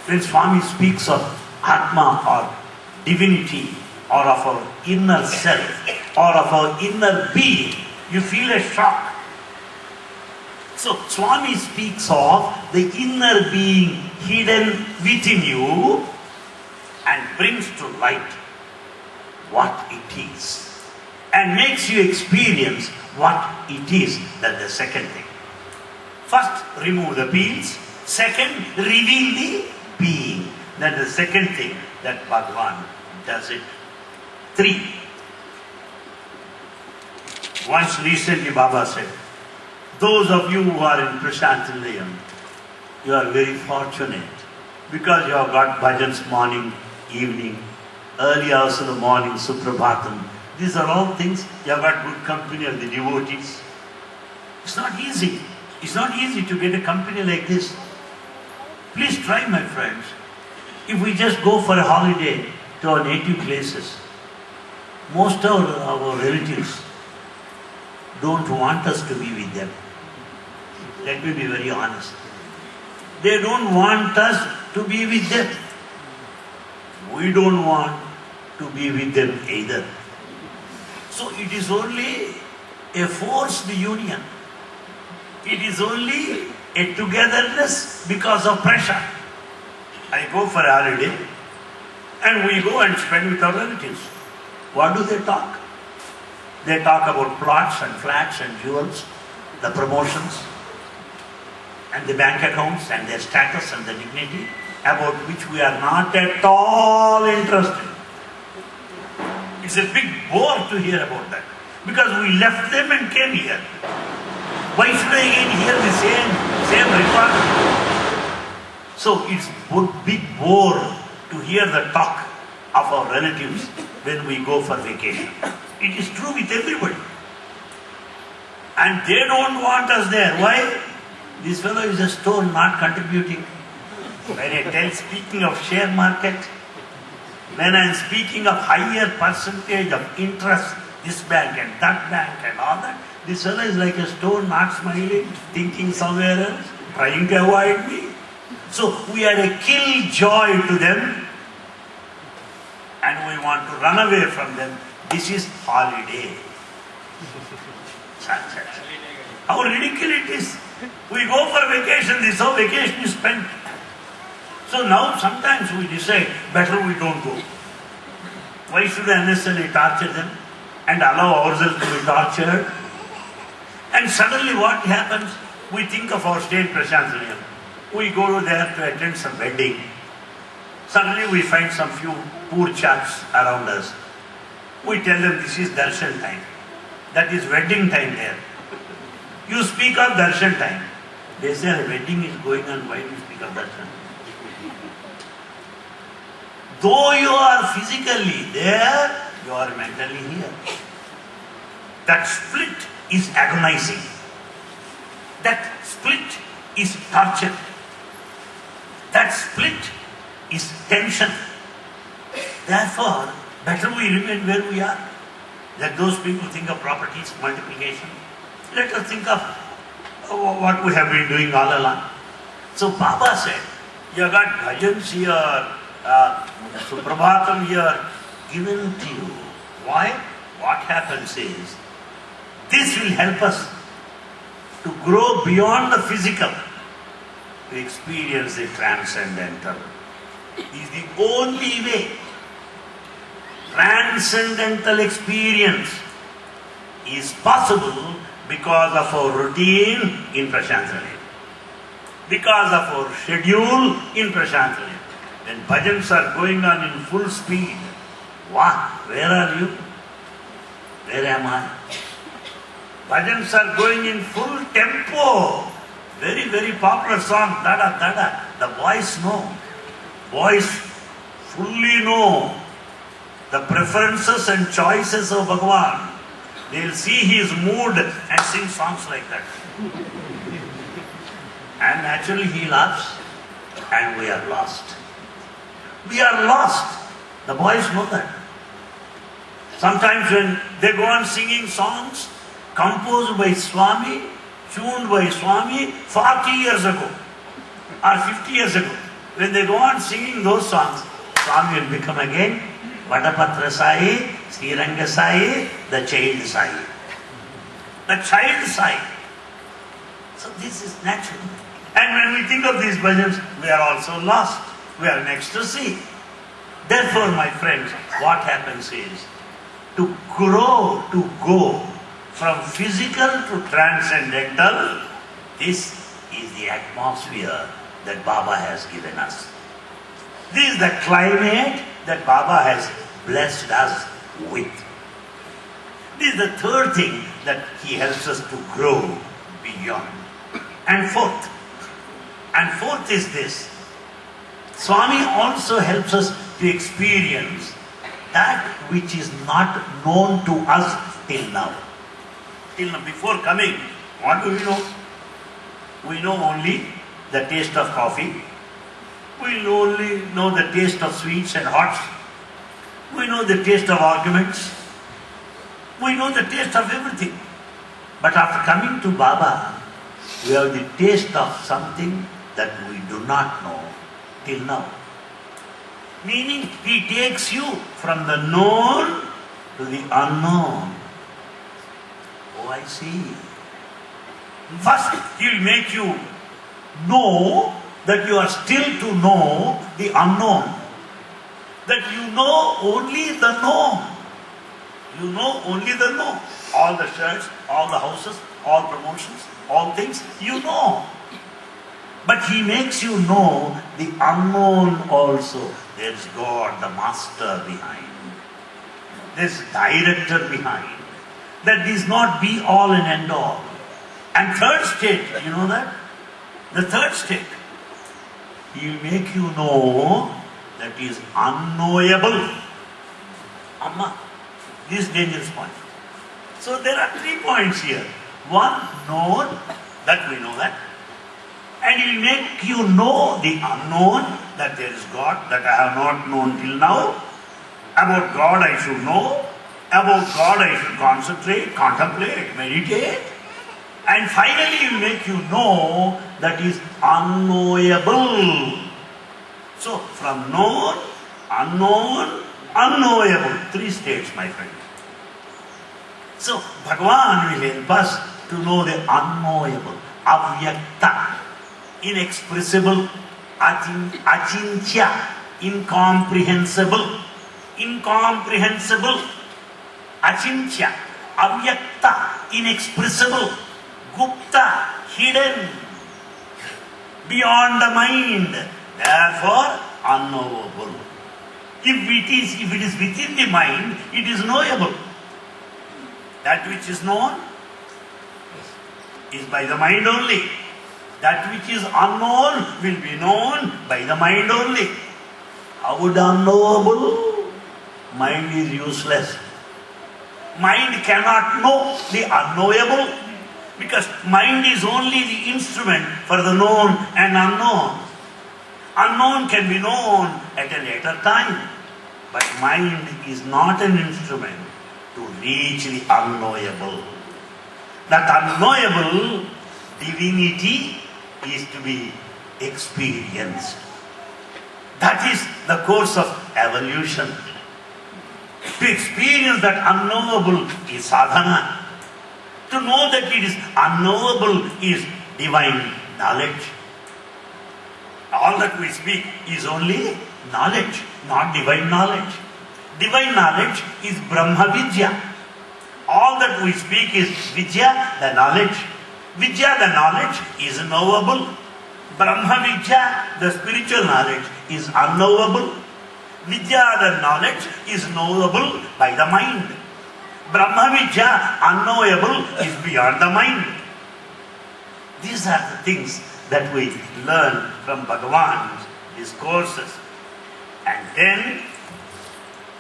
When Swami speaks of Atma or divinity or of our inner self or of our inner being, you feel a shock. So Swami speaks of the inner being hidden within you and brings to light what it is and makes you experience what it is. That's the second thing. First, remove the peels. Second, reveal the being. That's the second thing that Bhagavan does it. 3. Once recently Baba said, those of you who are in Prashanti Nilayam, you are very fortunate because you have got bhajans morning, evening, early hours of the morning, Suprabhatam. These are all things, you have got good company of the devotees. It's not easy. It's not easy to get a company like this. Please try, my friends. If we just go for a holiday to our native places, most of our relatives don't want us to be with them. Let me be very honest. They don't want us to be with them. We don't want to be with them either. So it is only a forced union. It is only a togetherness because of pressure. I go for a holiday and we go and spend with our relatives. What do they talk? They talk about plots and flats and jewels, the promotions and the bank accounts and their status and the dignity, about which we are not at all interested. It's a big bore to hear about that, because we left them and came here. Why should I again hear the same report? So it's a big bore to hear the talk of our relatives when we go for vacation. It is true with everybody. And they don't want us there. Why? This fellow is a stone, not contributing. When I tell, speaking of share market, when I am speaking of higher percentage of interest, this bank and that bank and all that, this fellow is like a stone, not smiling, thinking somewhere else, trying to avoid me. So we are a killjoy to them, and we want to run away from them. This is holiday. How ridiculous it is. We go for vacation, this is how vacation is spent. So now sometimes we decide, better we don't go. Why should I unnecessarily torture them and allow ourselves to be tortured? And suddenly what happens? We think of our stay in Prashanti Nilayam. We go there to attend some wedding. Suddenly we find some few poor chaps around us. We tell them this is darshan time. That is wedding time there. You speak of darshan time. They say a wedding is going on, why do you speak of darshan? Though you are physically there, you are mentally here. That split is agonizing. That split is torture. That split is tension. Therefore, better we remain where we are. Let those people think of properties, multiplication. Let us think of what we have been doing all along. So Baba said, you got bhajans here, Suprabhatam here, given to you. Why? What happens is, this will help us to grow beyond the physical, to experience the transcendental. It is the only way. Transcendental experience is possible because of our routine in Prashanti Nilayam, because of our schedule in Prashanti Nilayam. When bhajans are going on in full speed, wow, where are you? Where am I? Bhajans are going in full tempo. Very, very popular song, Dada Dada. The boys know. Boys fully know the preferences and choices of Bhagavan. They will see his mood and sing songs like that. And naturally he laughs, and we are lost. We are lost. The boys know that. Sometimes when they go on singing songs composed by Swami, tuned by Swami 40 years ago or 50 years ago, when they go on singing those songs, Swami will become again Vadapatra Sai, Sriranga Sai, the child Sai. The child Sai. So this is natural. And when we think of these bhajans, we are also lost. We are in ecstasy. Therefore, my friends, what happens is, to grow, to go from physical to transcendental, this is the atmosphere that Baba has given us. This is the climate that Baba has blessed us with. This is the third thing that he helps us to grow beyond. And fourth is this. Swami also helps us to experience that which is not known to us till now. Till now, before coming, what do we know? We know only the taste of coffee, We only know the taste of sweets and hots. We know the taste of arguments. We know the taste of everything. But after coming to Baba, we have the taste of something that we do not know till now. Meaning, he takes you from the known to the unknown. Oh, I see. First, he will make you know that you are still to know the unknown. That you know only the known. You know only the known. All the shirts, all the houses, all promotions, all things, you know. But he makes you know the unknown also. There's God, the master behind. There's director behind. That is not be all and end all. And third state, you know that? The third state. He will make you know that is unknowable. Amma, this is dangerous point. So there are 3 points here. One, known, that we know that. And he will make you know the unknown, that there is God, that I have not known till now. About God I should know. About God I should concentrate, contemplate, meditate. And finally he will make you know that is unknowable. So from known, unknown, unknowable. 3 states, my friend. So Bhagavan will help us to know the unknowable, avyakta, inexpressible, achintya, incomprehensible, achintya, avyakta, inexpressible, gupta, hidden, beyond the mind, therefore unknowable. If it is within the mind, it is knowable. That which is known is by the mind only. That which is unknown will be known by the mind only. How would unknowable? Mind is useless. Mind cannot know the unknowable because mind is only the instrument for the known and unknown. Unknown can be known at a later time, but mind is not an instrument to reach the unknowable. That unknowable divinity is to be experienced. That is the course of evolution. To experience that unknowable is sadhana. To know that it is unknowable is divine knowledge. All that we speak is only knowledge, not divine knowledge. Divine knowledge is Brahma Vidya. All that we speak is Vidya, the knowledge. Vidya, the knowledge, is knowable. Brahma Vidya, the spiritual knowledge, is unknowable. Vidya, the knowledge, is knowable by the mind. Brahma Vidya, unknowable, is beyond the mind. These are the things that we learn from Bhagavan's discourses. And then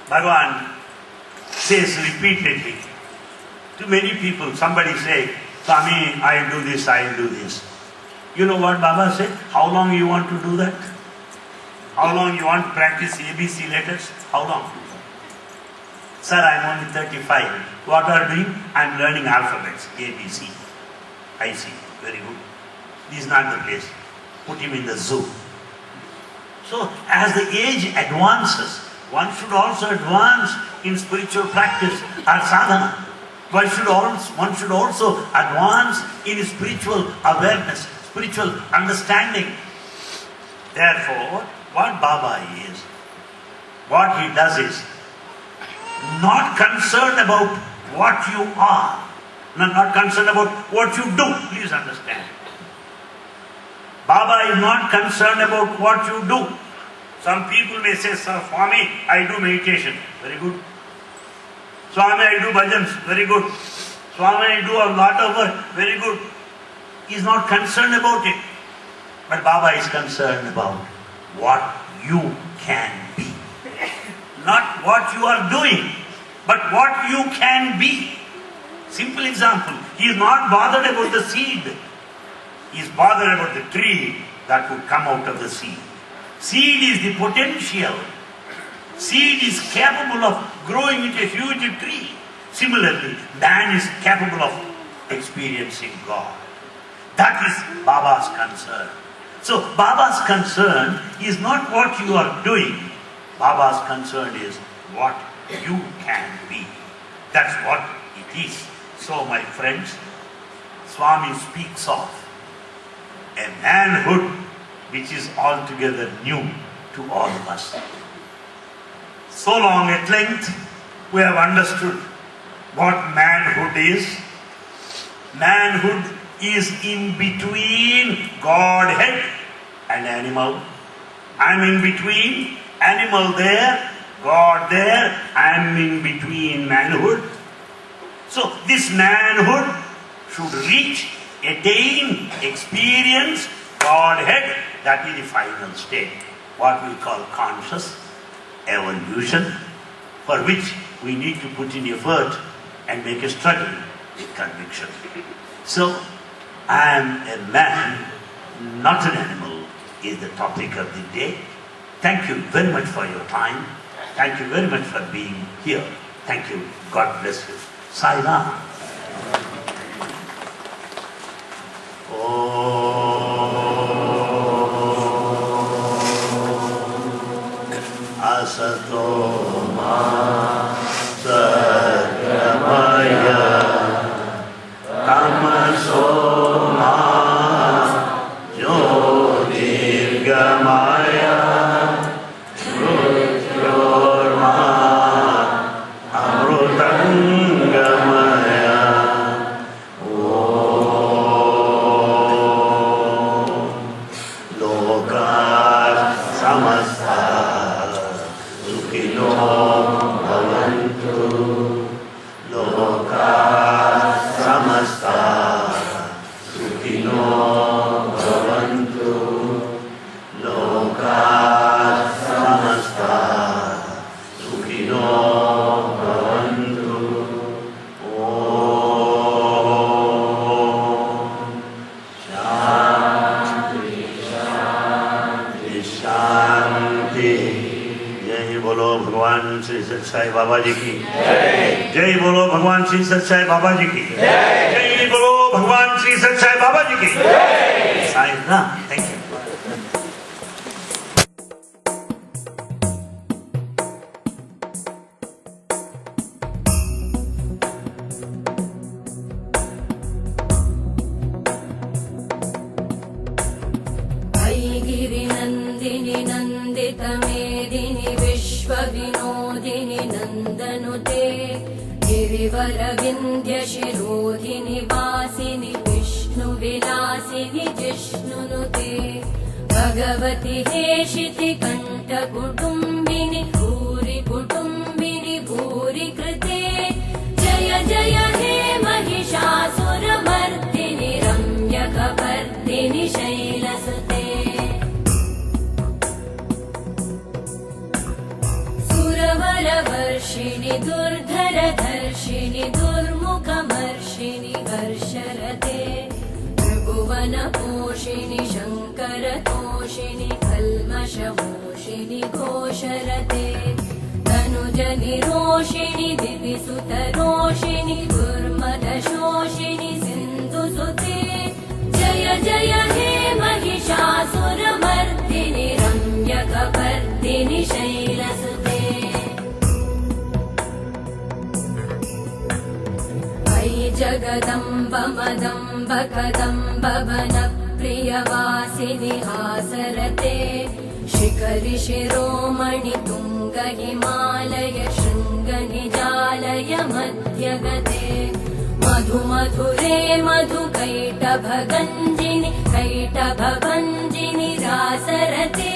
Bhagavan says repeatedly to many people, somebody say, Swami, I will do this, I will do this. You know what Baba said? How long you want to do that? How long you want to practice ABC letters? How long? Sir, I am only 35. What are you doing? I am learning alphabets, ABC. I see. Very good. This is not the place. Put him in the zoo. So, as the age advances, one should also advance in spiritual practice or sadhana. One should also advance in spiritual awareness, spiritual understanding. Therefore, what Baba is, what he does is, not concerned about what you are, not concerned about what you do. Please understand. Baba is not concerned about what you do. Some people may say, Sir, Swami, I do meditation. Very good. Swami, I do bhajans. Very good. Swami, I do a lot of work. Very good. He is not concerned about it. But Baba is concerned about what you can be. Not what you are doing, but what you can be. Simple example. He is not bothered about the seed. He is bothered about the tree that would come out of the seed. Seed is the potential. Seed is capable of growing into a huge tree. Similarly, man is capable of experiencing God. That is Baba's concern. So Baba's concern is not what you are doing. Baba's concern is what you can be. That's what it is. So my friends, Swami speaks of a manhood which is altogether new to all of us. So long at length we have understood what manhood is. Manhood is in between Godhead and animal. I am in between, animal there, God there, I am in between manhood. So this manhood should reach, attain, experience Godhead. That is the final state, what we call conscious evolution, for which we need to put in effort and make a struggle with conviction. So, I am a man, not an animal, is the topic of the day. Thank you very much for your time. Thank you very much for being here. Thank you. God bless you. Sai Ram. Asato ma sagamaya tamaso ma jyotirgamaya mrityorma amrutangamaya. Loka samasta Sukhino bhavantu, loka samasta Sukhino bhavantu, loka samasta Sukhino bhavantu. Om Shanti Shanti Shanti. जय बोलो भगवान श्री सत्साई बाबा जी की जय। जय बोलो भगवान श्री सत्साई बाबा जी की जय। जय बोलो भगवान श्री सत्साई बाबा जी की जय। साई राम। Thank you. गिरिनन्दिनि नन्दितमेदिनि विश्वविनोदिनि नन्दनुते गिरिवरविन्द्यशिरोधिनि वासिनि विष्णुविलासिनि जिष्णुनुते भगवति हेशिति कण्ठकुटुम्बिनि भूरि कुटुम्बिनि भूरि कृते जय जय हे महिषासुरमर्दिनि रम्यकपर्दिनि शैलसुते सुरवरवर्षिणि दुर्धरधर्षिणि दुर्मुखमर्षिणि वर्षरते त्रिभुवनपोषिणि शङ्करतोषिणि कल्मषमोषिणि घोषरते तनुजनिरोषिणि दिविसुतरोषिणि दुर्मदशोषिणि सिन्धुसुते जय जय हे महिषासुरमर्दिनि रम्यकपर्दिनि शैलसुते अयि जगदम्ब मदम्ब कदम्ब वनप्रियवासिनि हासरते शिखरि शिरोमणि तुङ्ग हिमालय शृङ्गनिजालय मध्यगते मधुमधुरे मधुकैटभगञ्जिनि कैटभभञ्जिनि रासरते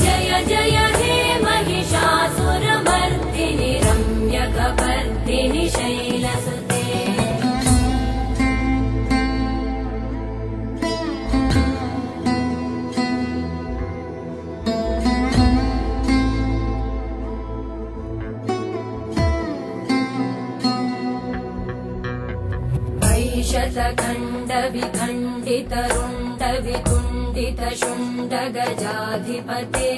जय जय हे महिषासुरमर्दिनि रम्यकपर्दिनि शैलसुते शतखण्ड विखण्डित रुण्ड वितुण्ड कुण्डितशुण्डगजाधिपते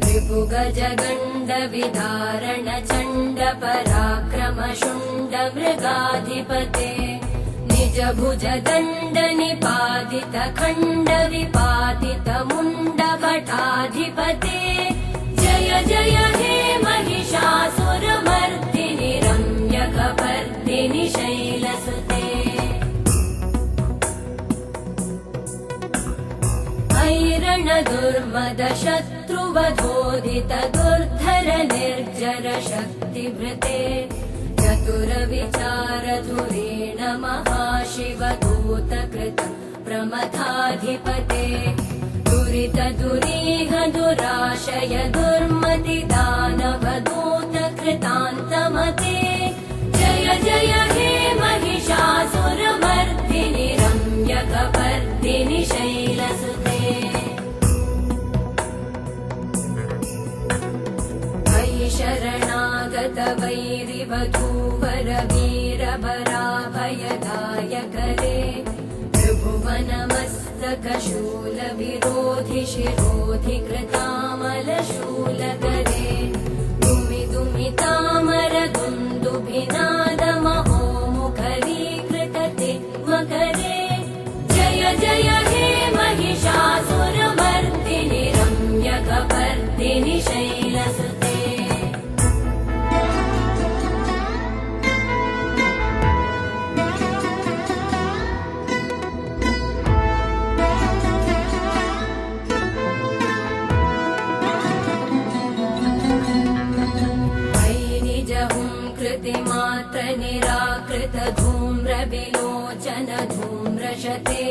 रिपुगजगण्डविदारण चण्ड पराक्रम शुण्ड मृगाधिपते निज भुज दण्ड निपातित खण्ड विपातित मुण्ड भटाधिपते जय जय हे महिषासुरमर्दिनि रम्यकपर्दिनि शैलसुते ऐरण दुर्मद शत्रुवधोदित दुर्धर निर्जर शक्तिभृते चतुर विचार धुरेण महाशिवदूत कृत प्रमथाधिपते दुरित दुरीह दुराशय दुर्मति दानव दूत कृतान्तमते जय जय हे महिषासुरमर्दिनि रम्यकपर्दिनि शैलसुते शरणागत वैरिवधूवर वीरभराभयदायकरे त्रिभुवनमस्तक शूल विरोधि शिरोधि कृतामलशूलकरे दुमि दुमि तामर दुन्दुभिनाद महो मुखरीकृतते मकरे जय जय हे महिषासुरमर्दिनि रम्यकपर्दिनि शैलसुते मात्र निराकृत धूम्र विलोचन धूम्रशते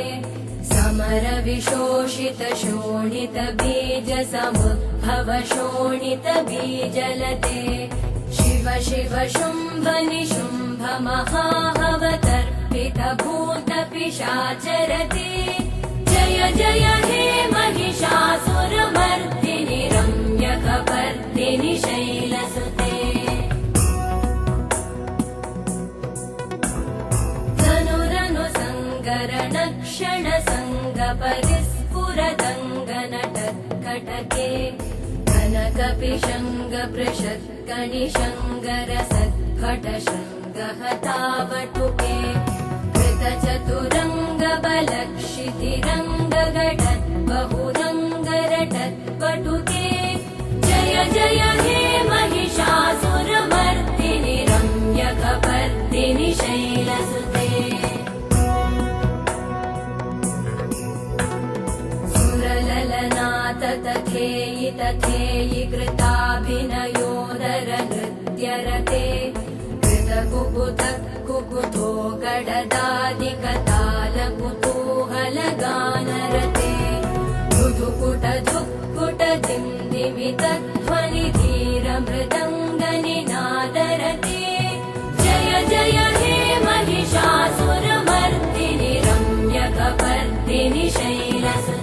समर विशोषित शोणित बीज समुद्भव शोणित बीजलते शिव शिव शुम्भ निशुम्भ महाहवतर्पित भूत पिशाचरते जय जय हे महिषासुरमर्दिनि रम्यकपर्दिनि शैलसुते क्षण संग परिस्फुरदङ्गनटत्कटके कनकपिशङ्ग पृषत्कणिशङ्गर सद्भट शृङ्गहतावटुके कृतचतुरङ्ग बलक्षितिरङ्गघटत् बहुरङ्गरटत्पटुके जय जय हे महिषासुरमर्दिनि रम्यकपर्दिनि शैलसुते तथेयि तथेयि कृताभिनयोदर नृत्यरते कृतकुकुत कुकुतो गडदादिकताल कुतूहलगानरते धुधुकुट धुक्कुट दिन्दिमित ध्वनि धीर मृदङ्गनिनादरते जय जय हे महिषासुरमर्दिनि रम्यकपर्दिनि शैलसुते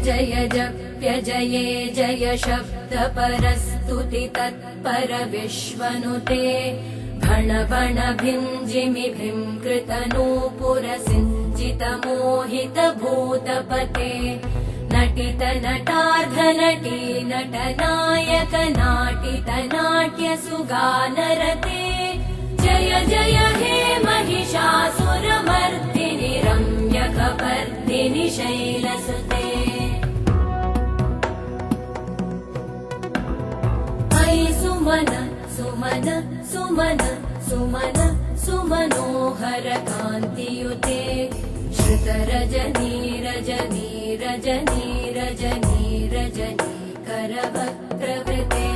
जय जप्य जये जय शब्द परस्तुति तत्पर विश्वनुते भण भण भिञ्जिमि भीङ्कृत नूपुर सिञ्चित मोहित भूतपते नटित नटार्ध नटी नट नायक नाटित नाट्य सुगानरते जय जय हे महिषासुरमर्दिनि रम्यकपर्दिनि शैलसुते सुमन सुमन सुमन सुमन सुमनोहर कान्तियुते श्रुत रजनी रजनी रजनी रजनी रजनी करवक्त्रवृते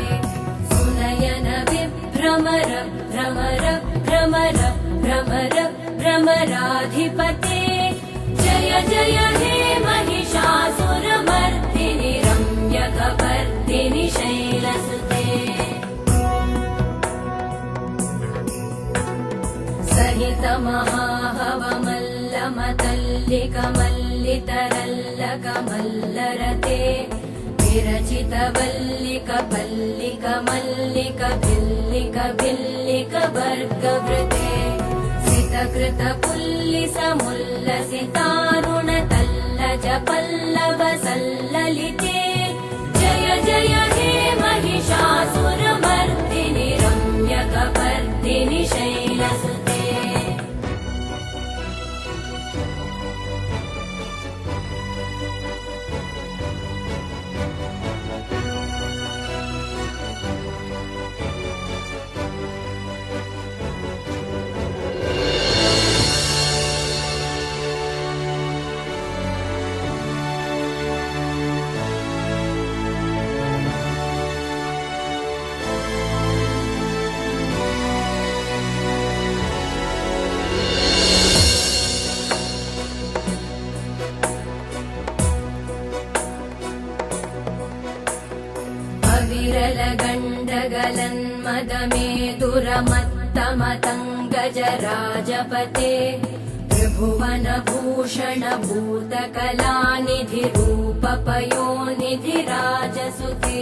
सुनयन विभ्रमर भ्रमर भ्रमर भ्रमर भ्रमराधिपते जय जय हे महिषासुरमर्दिनि रम्यकपर्दिनि शैलसुते सहित महाहवमल्लमतल्लिकमल्लितर मल्लरते विरचित वल्लिक पल्लिक मल्लिक भिल्लिक भिल्लिक वर्गवृते सितकृत पुल्लिस मुल्लसितारुण तल्लज पल्लव सल्ललिते जय जय हे महिषासुरमर्दिनि रम्यकपर्दिनि शैलसुते गजराजपते त्रिभुवनभूषण भूतकलानिधिरूपपयोनिधिराजसुते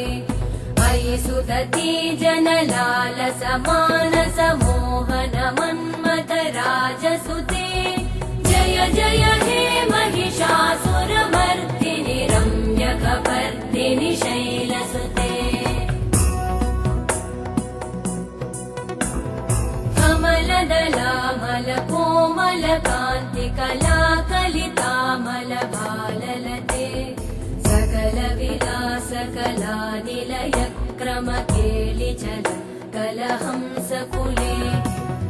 अयि सुदती जनलालस मानस मोहन मन्मथराजसुते जय जय हे महिषासुरमर्दिनि रम्यकपर्दिनि शैलसुते कमलदलामल कोमल कान्ति कला कलितामल भाललते सकल विलास कला निलय क्रम केलिचल कलहंस कुले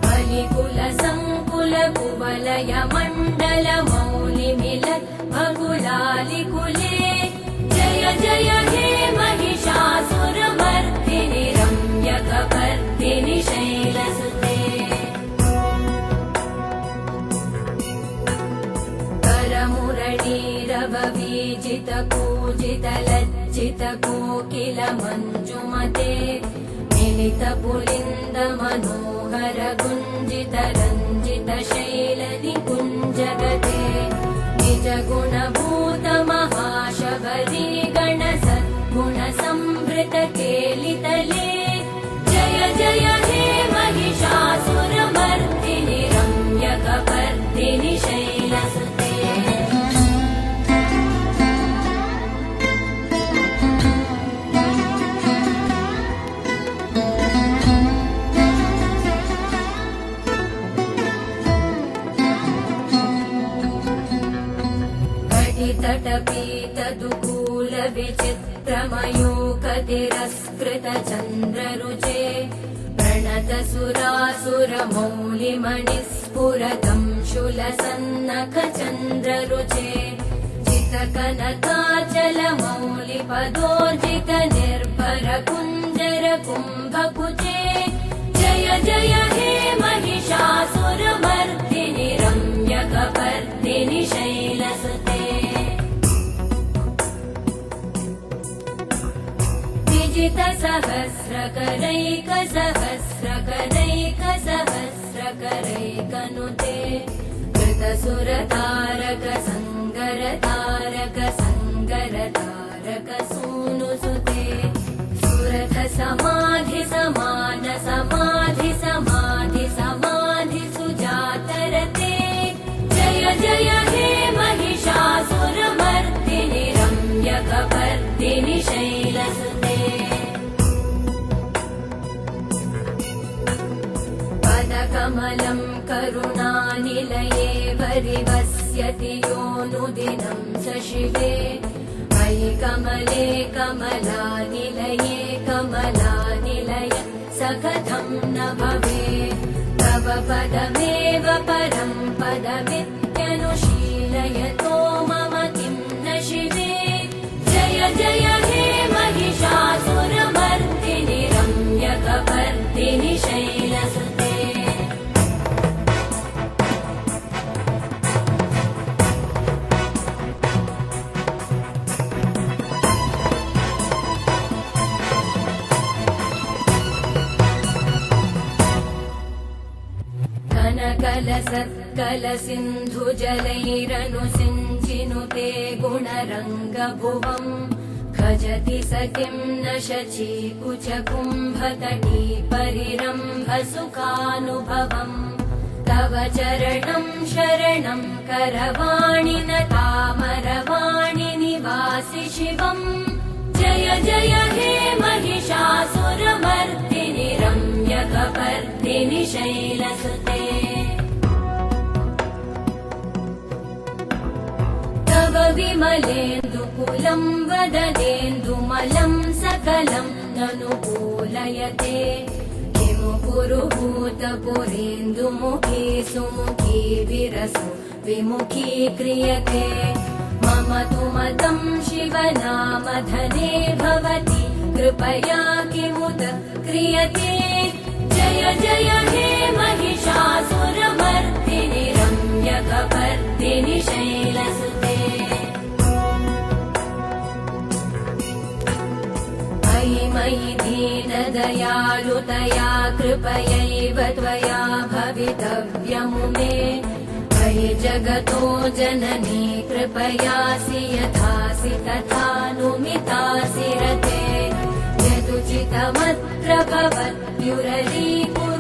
बलिकुल संकुल कुवलय मण्डल मौलि मिलत् भगुलालि कुले जय जय हे महिषासुरमर्दिनि रम्यकपर्दिनि शैलसुते मुरलीरववीजित कूजित लज्जित कोकिल मञ्जुमते मिलित पुलिन्द मनोहर गुञ्जित रञ्जित शैल निकुञ्जगते निज गुणभूत महाशबरी गण सद्गुण संभृत केलितले जय जय हे महिषासुरमर्दिनि रम्यकपर्दिनि शैलसुते तटपीत दुकूल विचित्रमयूकतिरस्कृत चन्द्ररुचे प्रणत सुरासुर मौलिमणिस्फुरतं शूलसन्नख चन्द्ररुचे चितकनकाचल मौलिपदोर्जित निर्भर कुञ्जर कुम्भकुचे जय जय हे महिषासुरमर्दिनि रम्यकपर्दिनि शैलसुते विजित सहस्रकरैक सहस्रकरैक सहस्रकरैकनुते कृतसुर तारक संगर तारक संगर तारक सूनुसुते सुरथ समाधि समान समाधि समाधि समाधि सुजातरते जय जय हे महिषासुरमर्दिनि रम्यकपर्दिनि शैलसुते पदकमलं करुणानिलये वरिवस्यति योऽनुदिनं स शिवे अयि कमले कमलानिलये कमलानिलय स कथं न भवेत् तव पदमेव परं पदमित्यनुशीलयतो मम किं न शिवे जय जय हे महिषासुरमर्दिनि रम्यकपर्दिनि शैलसुते कल सत्कल सिन्धु जलैरनुसिञ्चित विनुते गुणरङ्गभुवम् भजति स किं न शची कुचकुम्भतटी परिरम्भसुखानुभवम् तव चरणं शरणं करवाणि न तामरवाणि निवासि शिवम् जय जय हे महिषासुरमर्दिनि रम्यकपर्दिनि शैलसुते तव विमलेन्दुकुलं वदनेन्दुमलं सकलं ननुकूलयते किमु पुरुहूतपुरेन्दुमुखी सुमुखी विरसु विमुखी क्रियते मम तु मतं शिवनामधने भवति कृपया किमुत क्रियते जय जय हे महिषासुरमर्दिनि रम्यकपर्दिनि शैलसुते मयि मयि दीनदयालुतया कृपयैव त्वया भवितव्यमुमे मयि जगतो जननी कृपयासि यथासि तथानुमितासि रते यदुचितमत्र भवत्युरलीकुरु